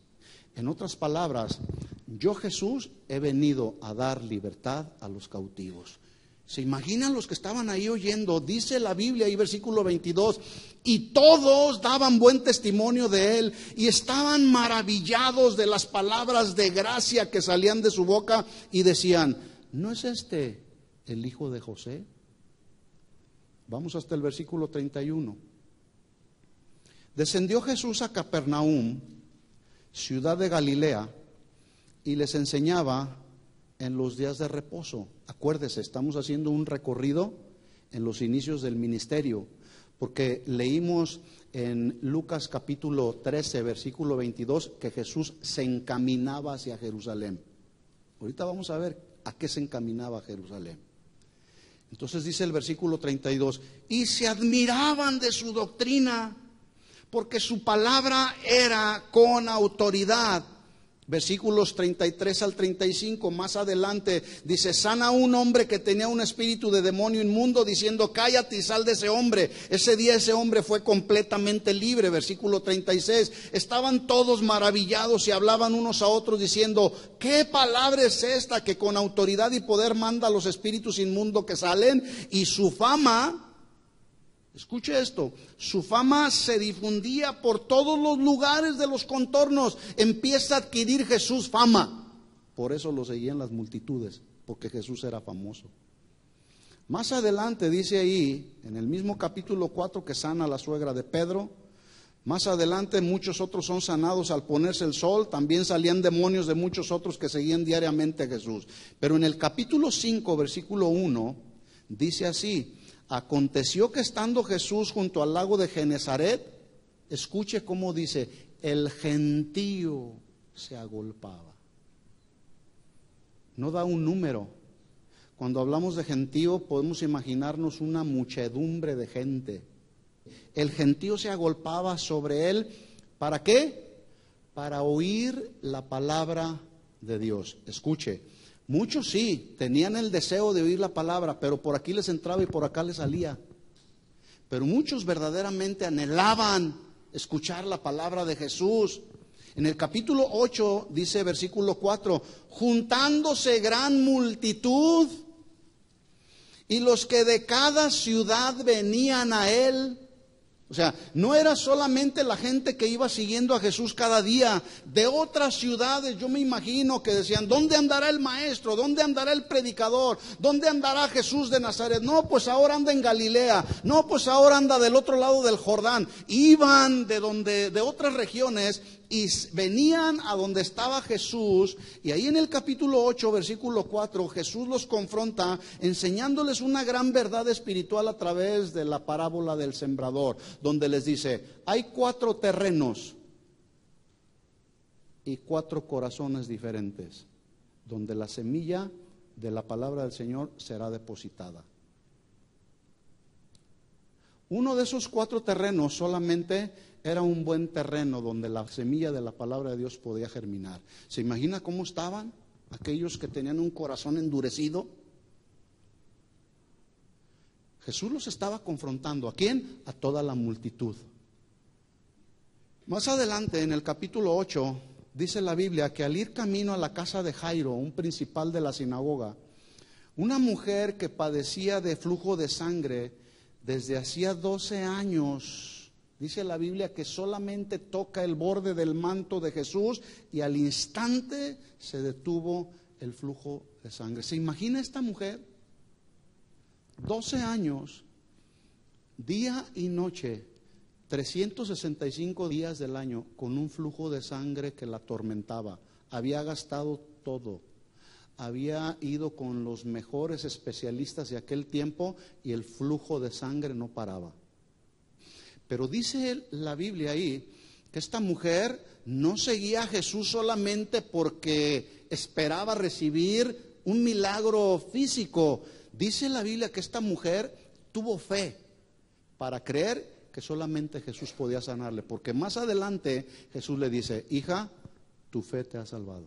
En otras palabras, yo, Jesús, he venido a dar libertad a los cautivos. ¿Se imaginan los que estaban ahí oyendo? Dice la Biblia ahí, versículo 22, y todos daban buen testimonio de él y estaban maravillados de las palabras de gracia que salían de su boca, y decían: ¿no es este el hijo de José? Vamos hasta el versículo 31. Descendió Jesús a Capernaum, ciudad de Galilea, y les enseñaba en los días de reposo. Acuérdese, estamos haciendo un recorrido en los inicios del ministerio, porque leímos en Lucas capítulo 13, versículo 22, que Jesús se encaminaba hacia Jerusalén. Ahorita vamos a ver a qué se encaminaba Jerusalén. Entonces dice el versículo 32, y se admiraban de su doctrina, porque su palabra era con autoridad. Versículos 33 al 35, más adelante, dice: sana un hombre que tenía un espíritu de demonio inmundo, diciendo: cállate y sal de ese hombre. Ese día ese hombre fue completamente libre. Versículo 36, estaban todos maravillados y hablaban unos a otros diciendo: ¿qué palabra es esta que con autoridad y poder manda a los espíritus inmundos que salen? Y su fama, escuche esto, su fama se difundía por todos los lugares de los contornos. Empieza a adquirir Jesús fama. Por eso lo seguían las multitudes, porque Jesús era famoso. Más adelante dice ahí, en el mismo capítulo 4, que sana a la suegra de Pedro. Más adelante muchos otros son sanados al ponerse el sol. También salían demonios de muchos otros que seguían diariamente a Jesús. Pero en el capítulo 5, versículo 1, dice así: aconteció que estando Jesús junto al lago de Genezaret, escuche cómo dice, el gentío se agolpaba. No da un número. Cuando hablamos de gentío podemos imaginarnos una muchedumbre de gente. El gentío se agolpaba sobre él. ¿Para qué? Para oír la palabra de Dios. Escuche, muchos sí, tenían el deseo de oír la palabra, pero por aquí les entraba y por acá les salía. Pero muchos verdaderamente anhelaban escuchar la palabra de Jesús. En el capítulo 8 dice versículo 4, juntándose gran multitud y los que de cada ciudad venían a él. O sea, no era solamente la gente que iba siguiendo a Jesús cada día. De otras ciudades yo me imagino que decían: ¿dónde andará el maestro? ¿Dónde andará el predicador? ¿Dónde andará Jesús de Nazaret? No, pues ahora anda en Galilea. No, pues ahora anda del otro lado del Jordán. Iban de otras regiones y venían a donde estaba Jesús. Y ahí en el capítulo 8, versículo 4, Jesús los confronta enseñándoles una gran verdad espiritual a través de la parábola del sembrador, donde les dice: hay 4 terrenos y 4 corazones diferentes, donde la semilla de la palabra del Señor será depositada. Uno de esos 4 terrenos solamente era un buen terreno donde la semilla de la palabra de Dios podía germinar. ¿Se imagina cómo estaban aquellos que tenían un corazón endurecido? Jesús los estaba confrontando. ¿A quién? A toda la multitud. Más adelante, en el capítulo 8, dice la Biblia que al ir camino a la casa de Jairo, un principal de la sinagoga, una mujer que padecía de flujo de sangre desde hacía 12 años, dice la Biblia que solamente toca el borde del manto de Jesús y al instante se detuvo el flujo de sangre. ¿Se imagina esta mujer? 12 años, día y noche, 365 días del año, con un flujo de sangre que la atormentaba. Había gastado todo. Había ido con los mejores especialistas de aquel tiempo y el flujo de sangre no paraba. Pero dice la Biblia ahí que esta mujer no seguía a Jesús solamente porque esperaba recibir un milagro físico. Dice la Biblia que esta mujer tuvo fe para creer que solamente Jesús podía sanarle, porque más adelante Jesús le dice: hija, tu fe te ha salvado.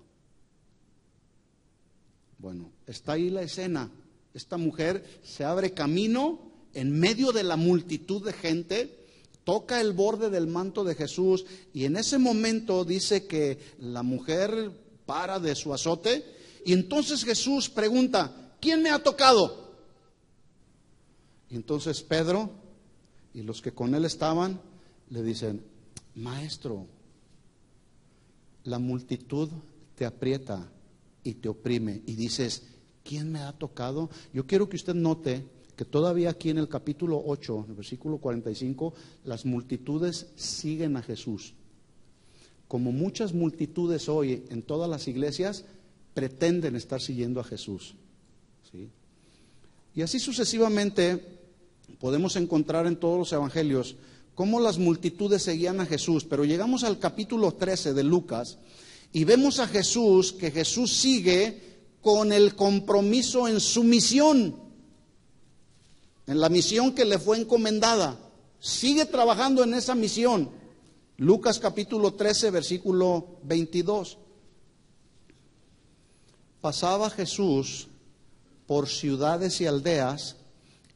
Bueno, está ahí la escena. Esta mujer se abre camino en medio de la multitud de gente, toca el borde del manto de Jesús y en ese momento dice que la mujer para de su azote y entonces Jesús pregunta: ¿quién me ha tocado? Y entonces Pedro y los que con él estaban le dicen: maestro, la multitud te aprieta y te oprime. Y dices: ¿quién me ha tocado? Yo quiero que usted note que todavía aquí en el capítulo 8, el versículo 45, las multitudes siguen a Jesús. Como muchas multitudes hoy en todas las iglesias pretenden estar siguiendo a Jesús, ¿sí? Y así sucesivamente podemos encontrar en todos los evangelios cómo las multitudes seguían a Jesús. Pero llegamos al capítulo 13 de Lucas y vemos a Jesús, que Jesús sigue con el compromiso en su misión, en la misión que le fue encomendada. Sigue trabajando en esa misión. Lucas capítulo 13, versículo 22. Pasaba Jesús por ciudades y aldeas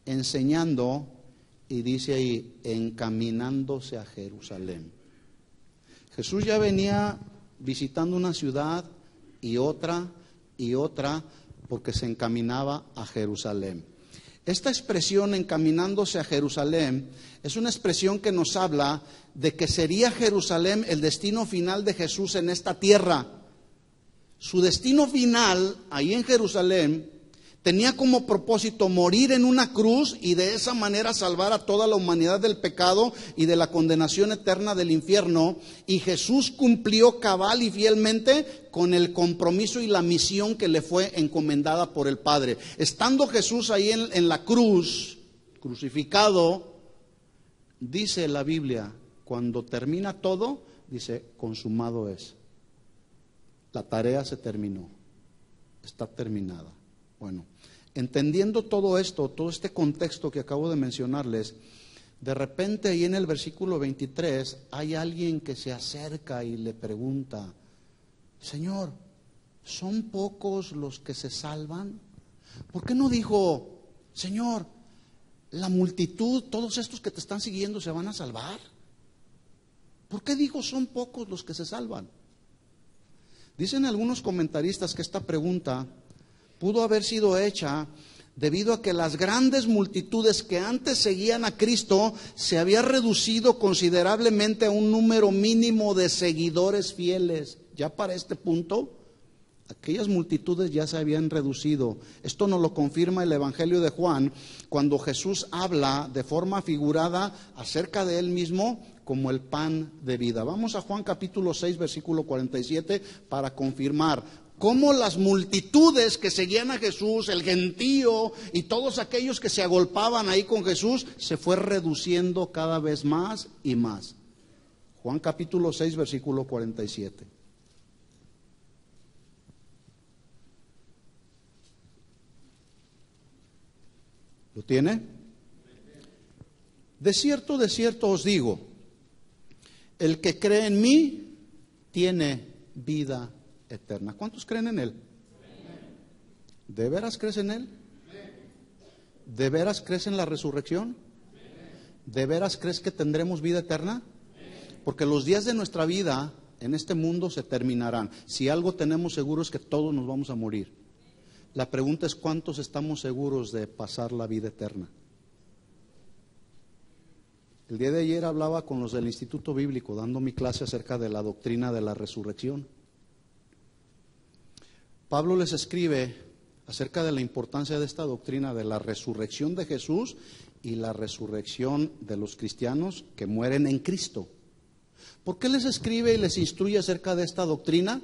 enseñando, y dice ahí, encaminándose a Jerusalén. Jesús ya venía visitando una ciudad y otra, porque se encaminaba a Jerusalén. Esta expresión, encaminándose a Jerusalén, es una expresión que nos habla de que sería Jerusalén el destino final de Jesús en esta tierra. Su destino final, ahí en Jerusalén, tenía como propósito morir en una cruz y de esa manera salvar a toda la humanidad del pecado y de la condenación eterna del infierno. Y Jesús cumplió cabal y fielmente con el compromiso y la misión que le fue encomendada por el Padre. Estando Jesús ahí en la cruz, crucificado, dice la Biblia, cuando termina todo, dice: consumado es. La tarea se terminó, está terminada. Bueno, entendiendo todo esto, todo este contexto que acabo de mencionarles, de repente ahí en el versículo 23 hay alguien que se acerca y le pregunta: Señor, ¿son pocos los que se salvan? ¿Por qué no dijo: Señor, la multitud, todos estos que te están siguiendo se van a salvar? ¿Por qué dijo: son pocos los que se salvan? Dicen algunos comentaristas que esta pregunta pudo haber sido hecha debido a que las grandes multitudes que antes seguían a Cristo se había reducido considerablemente a un número mínimo de seguidores fieles. Ya para este punto, aquellas multitudes ya se habían reducido. Esto nos lo confirma el Evangelio de Juan, cuando Jesús habla de forma figurada acerca de él mismo como el pan de vida. Vamos a Juan capítulo 6, versículo 47 para confirmar cómo las multitudes que seguían a Jesús, el gentío y todos aquellos que se agolpaban ahí con Jesús, se fue reduciendo cada vez más y más. Juan capítulo 6, versículo 47. ¿Lo tiene? De cierto os digo, El que cree en mí tiene vida eterna. ¿Cuántos creen en Él? ¿De veras crees en Él? ¿De veras crees en la resurrección? ¿De veras crees que tendremos vida eterna? Porque los días de nuestra vida en este mundo se terminarán. Si algo tenemos seguro es que todos nos vamos a morir. La pregunta es: ¿cuántos estamos seguros de pasar la vida eterna? El día de ayer hablaba con los del Instituto Bíblico, dando mi clase acerca de la doctrina de la resurrección. Pablo les escribe acerca de la importancia de esta doctrina de la resurrección de Jesús y la resurrección de los cristianos que mueren en Cristo. ¿Por qué les escribe y les instruye acerca de esta doctrina?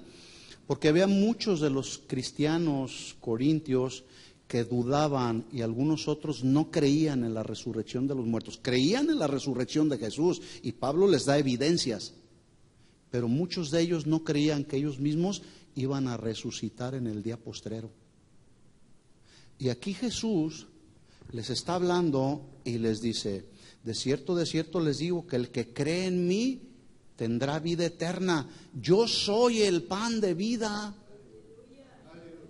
Porque había muchos de los cristianos corintios que dudaban y algunos otros no creían en la resurrección de los muertos. Creían en la resurrección de Jesús y Pablo les da evidencias, pero muchos de ellos no creían que ellos mismos iban a resucitar en el día postrero. Y aquí Jesús les está hablando y les dice: de cierto les digo que el que cree en mí tendrá vida eterna. Yo soy el pan de vida.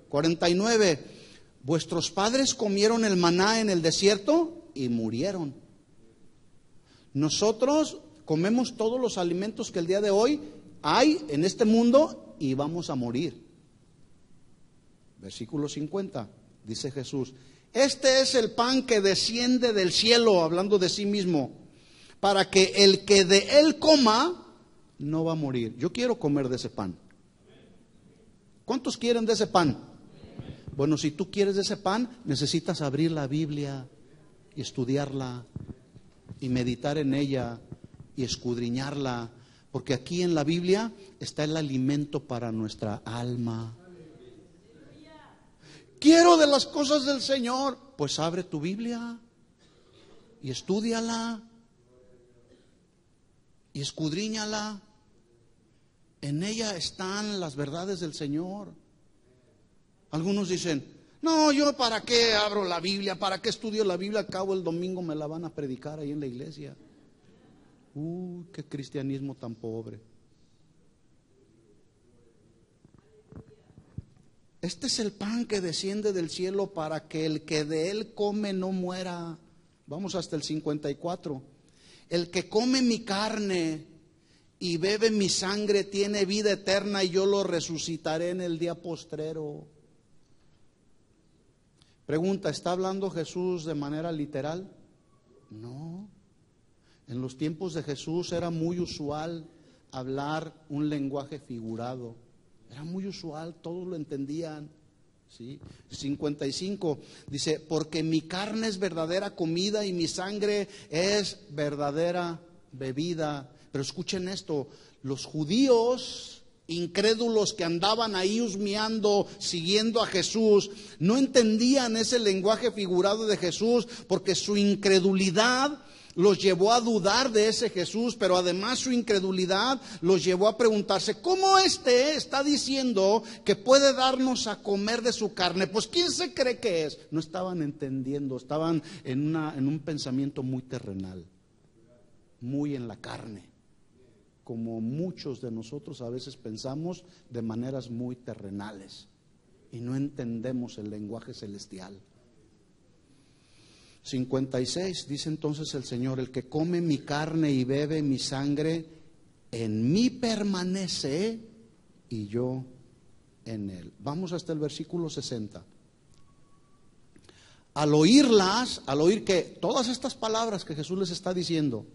49. Vuestros padres comieron el maná en el desierto y murieron. Nosotros comemos todos los alimentos que el día de hoy hay en este mundo y vamos a morir. Versículo 50, dice Jesús: este es el pan que desciende del cielo, hablando de sí mismo, para que el que de él coma no va a morir. Yo quiero comer de ese pan. ¿Cuántos quieren de ese pan? Bueno, si tú quieres de ese pan, necesitas abrir la Biblia y estudiarla y meditar en ella y escudriñarla, porque aquí en la Biblia está el alimento para nuestra alma. Quiero de las cosas del Señor. Pues abre tu Biblia y estúdiala y escudriñala. En ella están las verdades del Señor. Algunos dicen: no, yo para qué abro la Biblia, para qué estudio la Biblia, al cabo el domingo me la van a predicar ahí en la iglesia. Qué cristianismo tan pobre. Este es el pan que desciende del cielo para que el que de él come no muera. Vamos hasta el 54. El que come mi carne y bebe mi sangre tiene vida eterna y yo lo resucitaré en el día postrero. Pregunta: ¿está hablando Jesús de manera literal? No. En los tiempos de Jesús era muy usual hablar un lenguaje figurado. Era muy usual, todos lo entendían. ¿Sí? 55 dice: porque mi carne es verdadera comida y mi sangre es verdadera bebida. Pero escuchen esto: los judíos incrédulos que andaban ahí husmeando, siguiendo a Jesús, no entendían ese lenguaje figurado de Jesús, porque su incredulidad los llevó a dudar de ese Jesús, pero además su incredulidad los llevó a preguntarse: ¿cómo está diciendo que puede darnos a comer de su carne? Pues ¿quién se cree que es? No estaban entendiendo, estaban en un pensamiento muy terrenal, muy en la carne, como muchos de nosotros a veces pensamos de maneras muy terrenales y no entendemos el lenguaje celestial. 56, dice entonces el Señor: el que come mi carne y bebe mi sangre, en mí permanece y yo en él. Vamos hasta el versículo 60. Al oír que todas estas palabras que Jesús les está diciendo,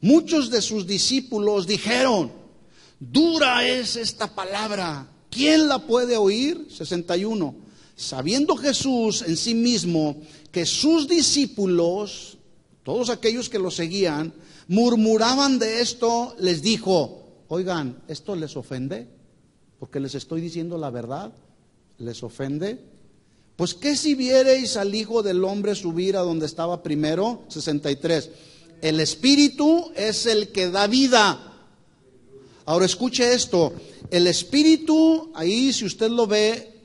muchos de sus discípulos dijeron: dura es esta palabra, ¿quién la puede oír? 61. Sabiendo Jesús en sí mismo que sus discípulos, todos aquellos que lo seguían, murmuraban de esto, les dijo: oigan, ¿esto les ofende? Porque les estoy diciendo la verdad. ¿Les ofende? Pues ¿qué si viereis al Hijo del Hombre subir a donde estaba primero? 63. El Espíritu es el que da vida. Ahora escuche esto: el Espíritu, ahí si usted lo ve,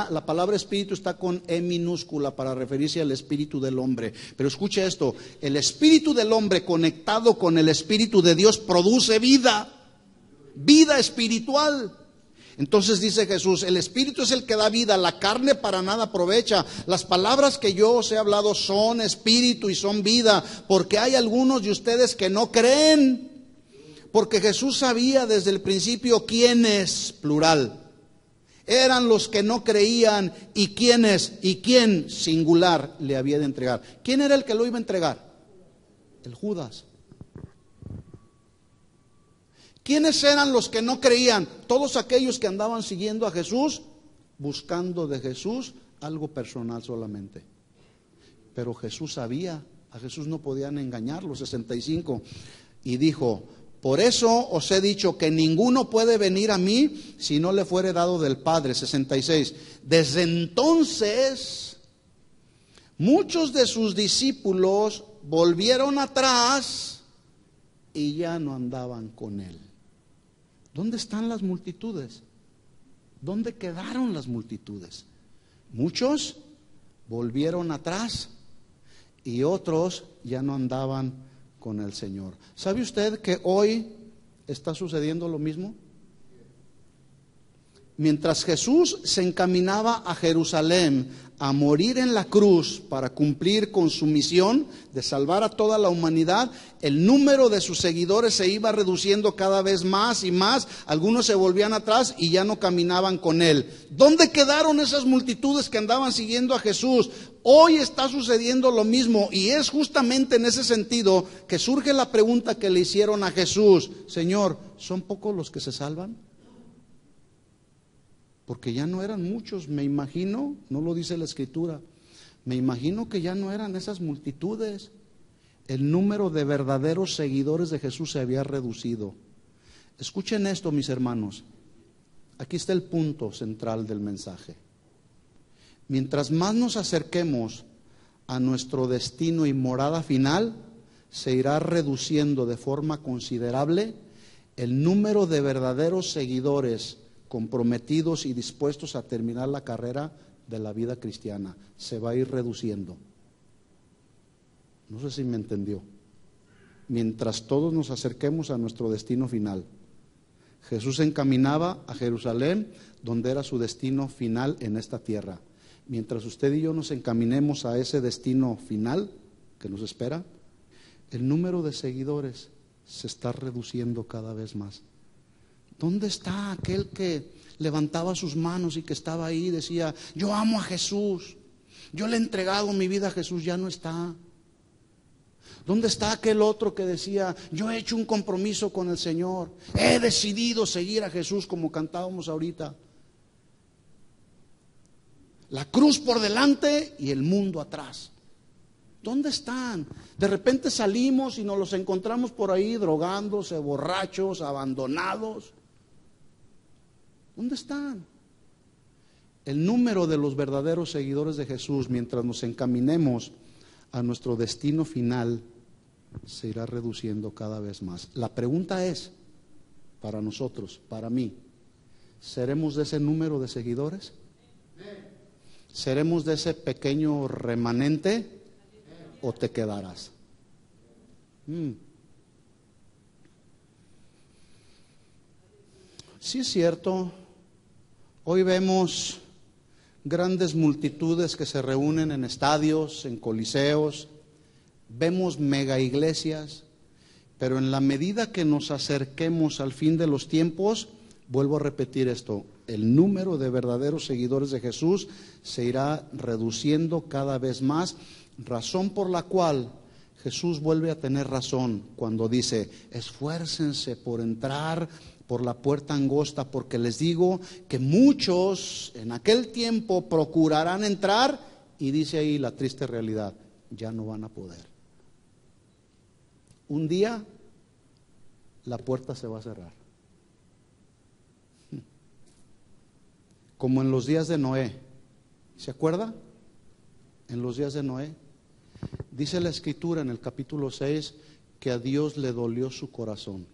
la palabra espíritu está con E minúscula para referirse al espíritu del hombre. Pero escuche esto, el espíritu del hombre conectado con el espíritu de Dios produce vida, vida espiritual. Entonces dice Jesús, el espíritu es el que da vida, la carne para nada aprovecha. Las palabras que yo os he hablado son espíritu y son vida, porque hay algunos de ustedes que no creen. Porque Jesús sabía desde el principio quiénes, plural, eran los que no creían y quiénes y quién, singular, le había de entregar. ¿Quién era el que lo iba a entregar? El Judas. ¿Quiénes eran los que no creían? Todos aquellos que andaban siguiendo a Jesús, buscando de Jesús algo personal solamente. Pero Jesús sabía, a Jesús no podían engañarlo, 65, y dijo, por eso os he dicho que ninguno puede venir a mí si no le fuere dado del Padre, 66. Desde entonces, muchos de sus discípulos volvieron atrás y ya no andaban con él. ¿Dónde están las multitudes? ¿Dónde quedaron las multitudes? Muchos volvieron atrás y otros ya no andaban con el Señor. ¿Sabe usted que hoy está sucediendo lo mismo? Mientras Jesús se encaminaba a Jerusalén a morir en la cruz para cumplir con su misión de salvar a toda la humanidad, el número de sus seguidores se iba reduciendo cada vez más y más. Algunos se volvían atrás y ya no caminaban con él. ¿Dónde quedaron esas multitudes que andaban siguiendo a Jesús? Hoy está sucediendo lo mismo, y es justamente en ese sentido que surge la pregunta que le hicieron a Jesús: Señor, ¿son pocos los que se salvan? Porque ya no eran muchos, me imagino, no lo dice la Escritura, me imagino que ya no eran esas multitudes. El número de verdaderos seguidores de Jesús se había reducido. Escuchen esto, mis hermanos, aquí está el punto central del mensaje. Mientras más nos acerquemos a nuestro destino y morada final, se irá reduciendo de forma considerable el número de verdaderos seguidores comprometidos y dispuestos a terminar la carrera de la vida cristiana. Se va a ir reduciendo. No sé si me entendió. Mientras todos nos acerquemos a nuestro destino final. Jesús se encaminaba a Jerusalén, donde era su destino final en esta tierra. Mientras usted y yo nos encaminemos a ese destino final que nos espera, el número de seguidores se está reduciendo cada vez más. ¿Dónde está aquel que levantaba sus manos y que estaba ahí y decía, yo amo a Jesús, yo le he entregado mi vida a Jesús? Ya no está. ¿Dónde está aquel otro que decía, yo he hecho un compromiso con el Señor, he decidido seguir a Jesús, como cantábamos ahorita? La cruz por delante y el mundo atrás. ¿Dónde están? De repente salimos y nos los encontramos por ahí drogándose, borrachos, abandonados. ¿Dónde están? El número de los verdaderos seguidores de Jesús, mientras nos encaminemos a nuestro destino final, se irá reduciendo cada vez más. La pregunta es, para nosotros, para mí, ¿seremos de ese número de seguidores? ¿Seremos de ese pequeño remanente o te quedarás? Sí es cierto, hoy vemos grandes multitudes que se reúnen en estadios, en coliseos, vemos mega iglesias, pero en la medida que nos acerquemos al fin de los tiempos, vuelvo a repetir esto, el número de verdaderos seguidores de Jesús se irá reduciendo cada vez más, razón por la cual Jesús vuelve a tener razón cuando dice, esfuércense por entrar por la puerta angosta, porque les digo que muchos en aquel tiempo procurarán entrar, y dice ahí la triste realidad, ya no van a poder. Un día la puerta se va a cerrar. Como en los días de Noé. ¿Se acuerda? En los días de Noé. Dice la Escritura en el capítulo 6 que a Dios le dolió su corazón.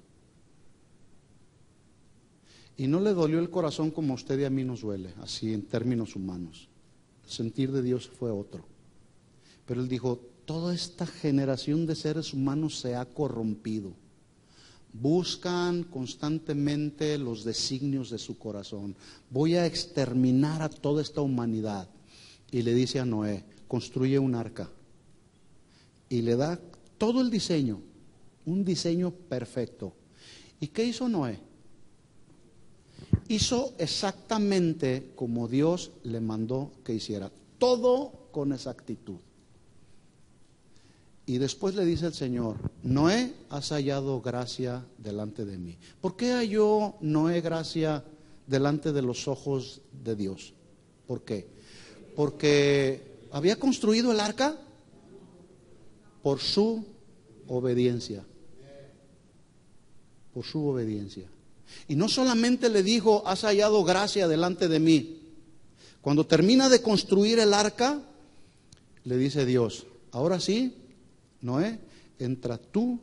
Y no le dolió el corazón como a usted y a mí nos duele, así en términos humanos. El sentir de Dios fue otro. Pero Él dijo, toda esta generación de seres humanos se ha corrompido. Buscan constantemente los designios de su corazón. Voy a exterminar a toda esta humanidad. Y le dice a Noé, construye un arca. Y le da todo el diseño, un diseño perfecto. ¿Y qué hizo Noé? Hizo exactamente como Dios le mandó que hiciera. Todo con exactitud. Y después le dice el Señor, Noé, has hallado gracia delante de mí. ¿Por qué halló Noé gracia delante de los ojos de Dios? ¿Por qué? Porque había construido el arca por su obediencia. Por su obediencia. Y no solamente le dijo, has hallado gracia delante de mí. Cuando termina de construir el arca, le dice Dios, ahora sí, Noé, entra tú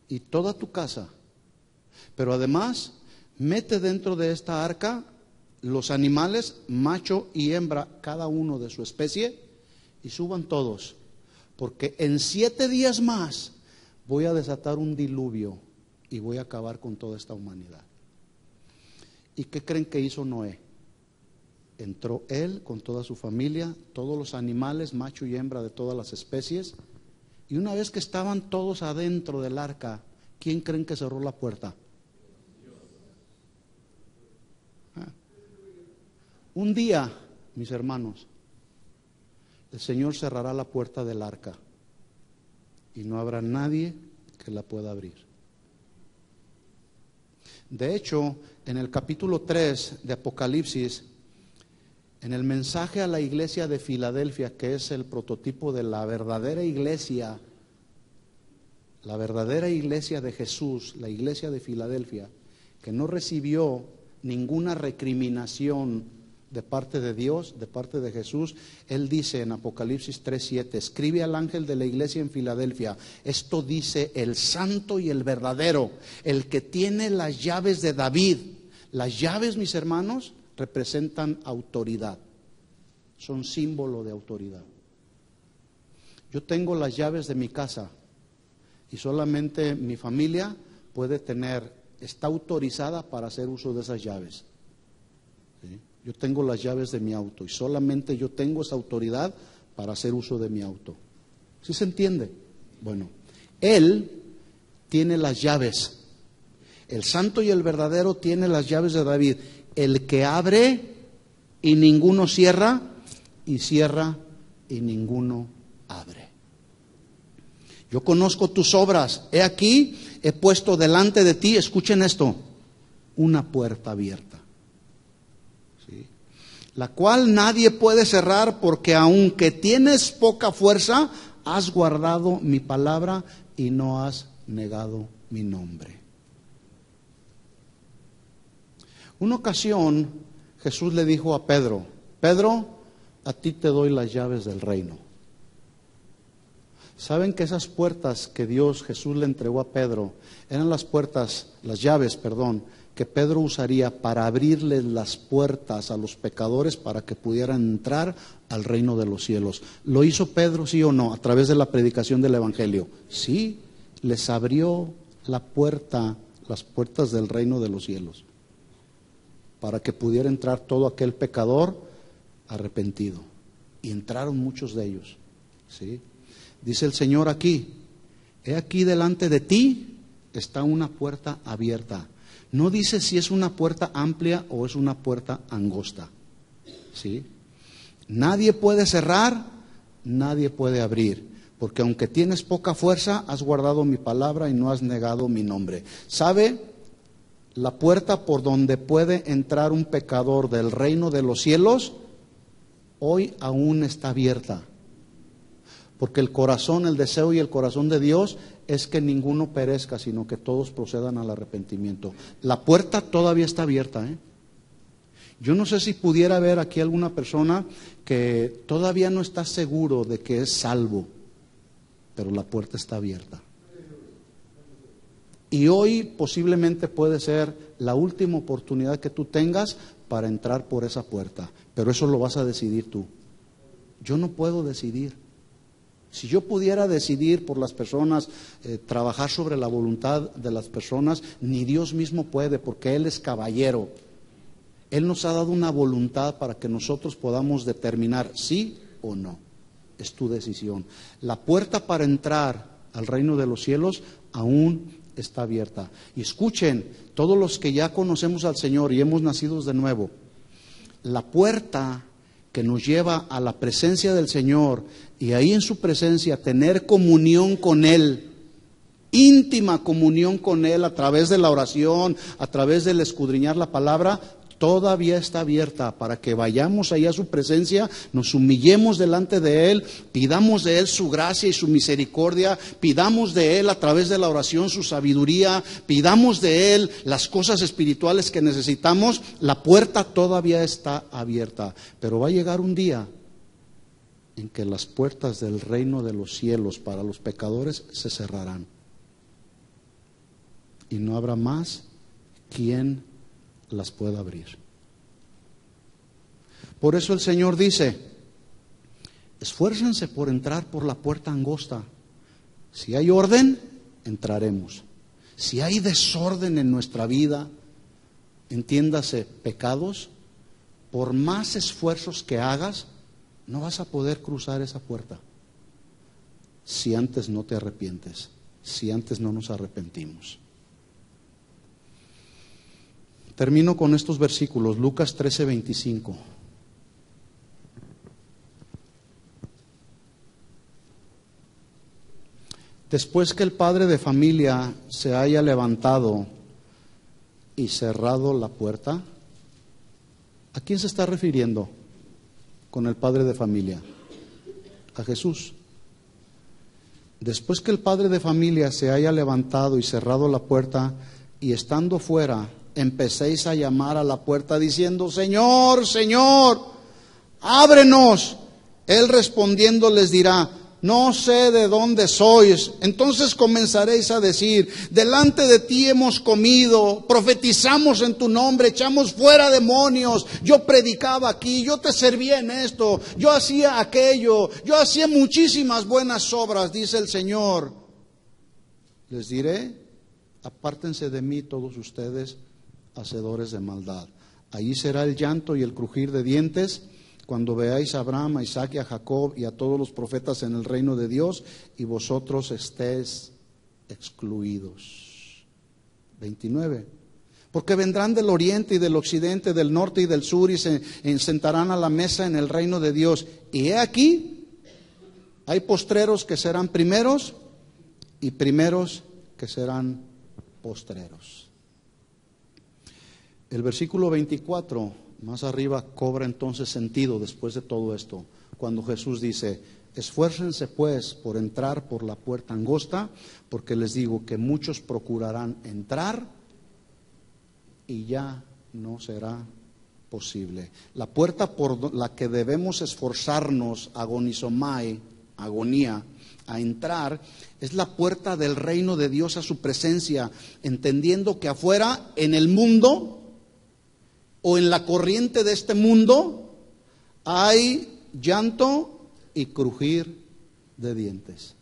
y toda tu casa. Pero además, mete dentro de esta arca los animales, macho y hembra, cada uno de su especie, y suban todos. Porque en 7 días más voy a desatar un diluvio y voy a acabar con toda esta humanidad. ¿Y qué creen que hizo Noé? Entró él con toda su familia, todos los animales, macho y hembra de todas las especies. Y una vez que estaban todos adentro del arca, ¿quién creen que cerró la puerta? Un día, mis hermanos, el Señor cerrará la puerta del arca y no habrá nadie que la pueda abrir. De hecho, en el capítulo 3 de Apocalipsis, en el mensaje a la iglesia de Filadelfia, que es el prototipo de la verdadera iglesia de Jesús, la iglesia de Filadelfia, que no recibió ninguna recriminación de parte de Dios, de parte de Jesús, Él dice en Apocalipsis 3:7, escribe al ángel de la iglesia en Filadelfia, esto dice el santo y el verdadero, el que tiene las llaves de David. Las llaves, mis hermanos, representan autoridad, son símbolo de autoridad. Yo tengo las llaves de mi casa y solamente mi familia puede tener, está autorizada para hacer uso de esas llaves. ¿Sí? Yo tengo las llaves de mi auto y solamente yo tengo esa autoridad para hacer uso de mi auto. ¿Sí se entiende? Bueno, Él tiene las llaves. El santo y el verdadero tiene las llaves de David. El que abre y ninguno cierra, y cierra y ninguno abre. Yo conozco tus obras. He aquí, he puesto delante de ti, escuchen esto, una puerta abierta. ¿Sí? La cual nadie puede cerrar, porque aunque tienes poca fuerza, has guardado mi palabra y no has negado mi nombre. Una ocasión Jesús le dijo a Pedro, Pedro, a ti te doy las llaves del reino. ¿Saben que esas puertas que Jesús le entregó a Pedro, eran las llaves, que Pedro usaría para abrirles las puertas a los pecadores para que pudieran entrar al reino de los cielos? ¿Lo hizo Pedro, sí o no, a través de la predicación del Evangelio? Sí, les abrió las puertas del reino de los cielos, para que pudiera entrar todo aquel pecador arrepentido. Y entraron muchos de ellos. ¿Sí? Dice el Señor aquí, he aquí delante de ti está una puerta abierta. No dice si es una puerta amplia o es una puerta angosta. ¿Sí? Nadie puede cerrar, nadie puede abrir, porque aunque tienes poca fuerza, has guardado mi palabra y no has negado mi nombre. ¿Sabe? La puerta por donde puede entrar un pecador del reino de los cielos, hoy aún está abierta. Porque el corazón, el deseo y el corazón de Dios es que ninguno perezca, sino que todos procedan al arrepentimiento. La puerta todavía está abierta, ¿eh? Yo no sé si pudiera haber aquí alguna persona que todavía no está seguro de que es salvo, pero la puerta está abierta. Y hoy posiblemente puede ser la última oportunidad que tú tengas para entrar por esa puerta. Pero eso lo vas a decidir tú. Yo no puedo decidir. Si yo pudiera decidir por las personas, trabajar sobre la voluntad de las personas, ni Dios mismo puede, porque Él es caballero. Él nos ha dado una voluntad para que nosotros podamos determinar sí o no. Es tu decisión. La puerta para entrar al reino de los cielos aún está abierta. Y escuchen, todos los que ya conocemos al Señor y hemos nacido de nuevo, la puerta que nos lleva a la presencia del Señor y ahí en su presencia tener comunión con Él, íntima comunión con Él a través de la oración, a través del escudriñar la palabra, todavía está abierta para que vayamos ahí a su presencia, nos humillemos delante de Él, pidamos de Él su gracia y su misericordia, pidamos de Él a través de la oración su sabiduría, pidamos de Él las cosas espirituales que necesitamos. La puerta todavía está abierta, pero va a llegar un día en que las puertas del reino de los cielos para los pecadores se cerrarán y no habrá más quien las pueda abrir. Por eso el Señor dice: esfuércense por entrar por la puerta angosta. Si hay orden, entraremos. Si hay desorden en nuestra vida, entiéndase, pecados, por más esfuerzos que hagas, no vas a poder cruzar esa puerta si antes no te arrepientes, si antes no nos arrepentimos. Termino con estos versículos, Lucas 13:25. Después que el padre de familia se haya levantado y cerrado la puerta, ¿a quién se está refiriendo con el padre de familia? A Jesús. Después que el padre de familia se haya levantado y cerrado la puerta, y estando fuera, empecéis a llamar a la puerta diciendo: Señor, Señor, ábrenos. Él respondiendo les dirá: no sé de dónde sois. Entonces comenzaréis a decir: delante de ti hemos comido, profetizamos en tu nombre, echamos fuera demonios, yo predicaba aquí, yo te servía en esto, yo hacía aquello, yo hacía muchísimas buenas obras, dice el Señor. Les diré: apártense de mí todos ustedes, hacedores de maldad. Allí será el llanto y el crujir de dientes cuando veáis a Abraham, a Isaac y a Jacob y a todos los profetas en el reino de Dios, y vosotros estéis excluidos. 29. Porque vendrán del oriente y del occidente, del norte y del sur, y se sentarán a la mesa en el reino de Dios. Y he aquí, hay postreros que serán primeros y primeros que serán postreros. El versículo 24, más arriba, cobra entonces sentido después de todo esto, cuando Jesús dice: esfuércense pues por entrar por la puerta angosta, porque les digo que muchos procurarán entrar y ya no será posible. La puerta por la que debemos esforzarnos, agonizomai, agonía, a entrar, es la puerta del reino de Dios a su presencia, entendiendo que afuera, en el mundo o en la corriente de este mundo, hay llanto y crujir de dientes.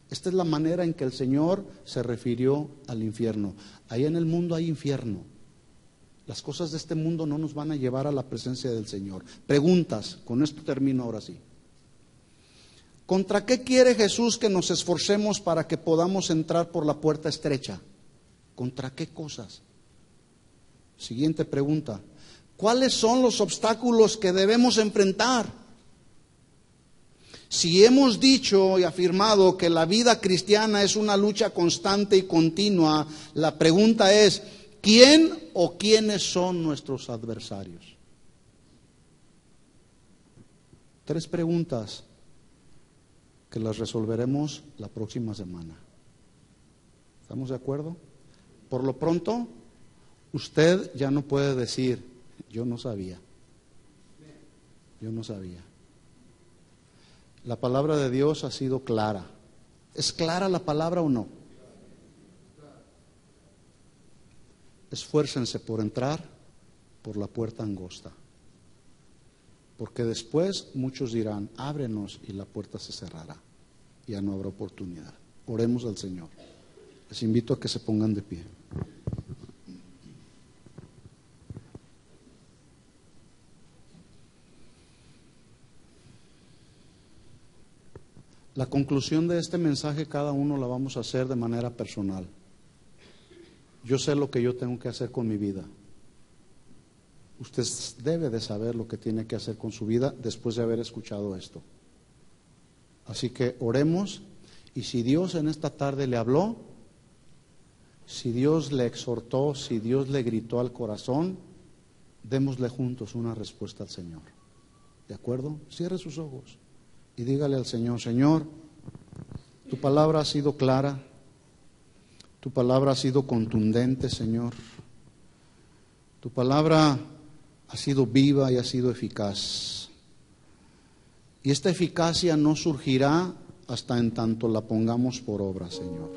Esta es la manera en que el Señor se refirió al infierno. Ahí en el mundo hay infierno. Las cosas de este mundo no nos van a llevar a la presencia del Señor. Preguntas, con esto termino ahora sí. ¿Contra qué quiere Jesús que nos esforcemos para que podamos entrar por la puerta estrecha? ¿Contra qué cosas? Siguiente pregunta. ¿Cuáles son los obstáculos que debemos enfrentar? Si hemos dicho y afirmado que la vida cristiana es una lucha constante y continua, la pregunta es: ¿quién o quiénes son nuestros adversarios? 3 preguntas que las resolveremos la próxima semana. ¿Estamos de acuerdo? Por lo pronto, usted ya no puede decir: yo no sabía. Yo no sabía. La palabra de Dios ha sido clara. ¿Es clara la palabra o no? esfuércense por entrar por la puerta angosta. Porque después muchos dirán, ábrenos, y la puerta se cerrará. Ya no habrá oportunidad. Oremos al Señor. Les invito a que se pongan de pie. La conclusión de este mensaje cada uno la vamos a hacer de manera personal. Yo sé lo que yo tengo que hacer con mi vida. Usted debe de saber lo que tiene que hacer con su vida después de haber escuchado esto. Así que oremos, y si Dios en esta tarde le habló, si Dios le exhortó, si Dios le gritó al corazón, démosle juntos una respuesta al Señor. ¿De acuerdo? Cierre sus ojos y dígale al Señor: Señor, tu palabra ha sido clara, tu palabra ha sido contundente, Señor. Tu palabra ha sido viva y ha sido eficaz. Y esta eficacia no surgirá hasta en tanto la pongamos por obra, Señor.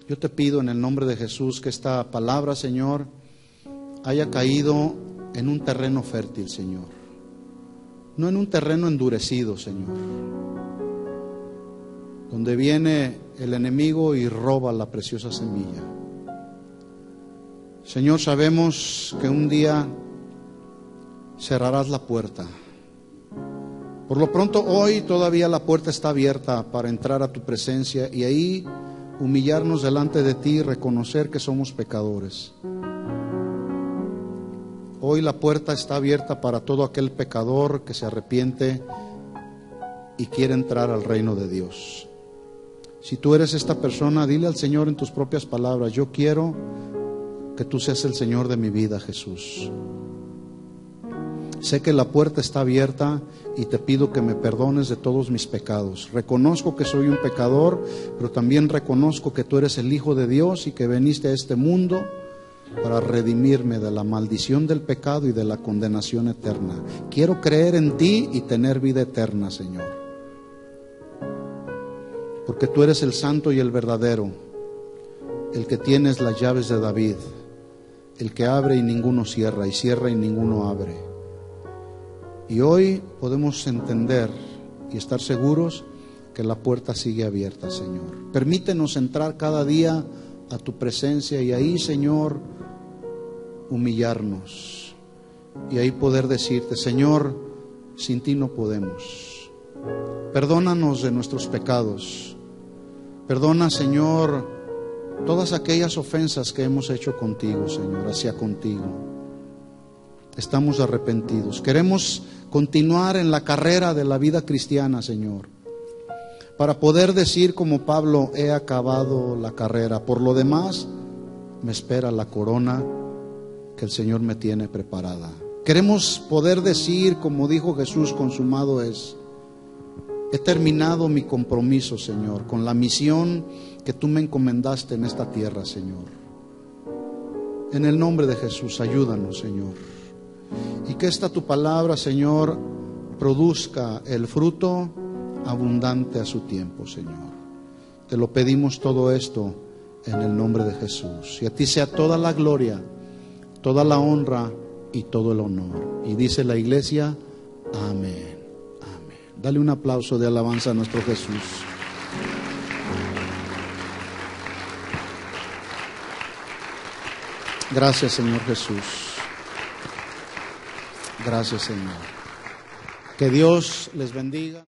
Yo te pido en el nombre de Jesús que esta palabra, Señor, haya caído en un terreno fértil, Señor. No en un terreno endurecido, Señor, donde viene el enemigo y roba la preciosa semilla. Señor, sabemos que un día cerrarás la puerta. Por lo pronto, hoy todavía la puerta está abierta para entrar a tu presencia y ahí humillarnos delante de ti y reconocer que somos pecadores. Hoy la puerta está abierta para todo aquel pecador que se arrepiente y quiere entrar al reino de Dios. Si tú eres esta persona, dile al Señor en tus propias palabras: yo quiero que tú seas el Señor de mi vida, Jesús. Sé que la puerta está abierta y te pido que me perdones de todos mis pecados. Reconozco que soy un pecador, pero también reconozco que tú eres el Hijo de Dios y que viniste a este mundo para redimirme de la maldición del pecado y de la condenación eterna. Quiero creer en ti y tener vida eterna, Señor. Porque tú eres el santo y el verdadero, el que tienes las llaves de David, el que abre y ninguno cierra, y cierra y ninguno abre. Y hoy podemos entender y estar seguros que la puerta sigue abierta, Señor. Permítenos entrar cada día a tu presencia y ahí, Señor, humillarnos. Y ahí poder decirte: Señor, sin ti no podemos. Perdónanos de nuestros pecados. Perdona, Señor, todas aquellas ofensas que hemos hecho contigo, Señor, hacia contigo. Estamos arrepentidos. Queremos continuar en la carrera de la vida cristiana, Señor, para poder decir como Pablo: he acabado la carrera. Por lo demás, me espera la corona que el Señor me tiene preparada. Queremos poder decir, como dijo Jesús: consumado es. He terminado mi compromiso, Señor, con la misión que tú me encomendaste en esta tierra, Señor. En el nombre de Jesús, ayúdanos, Señor. Y que esta tu palabra, Señor, produzca el fruto abundante a su tiempo, Señor. Te lo pedimos todo esto en el nombre de Jesús. Y a ti sea toda la gloria, toda la honra y todo el honor. Y dice la iglesia: amén. Amén. Dale un aplauso de alabanza a nuestro Jesús. Gracias, Señor Jesús. Gracias, Señor. Que Dios les bendiga.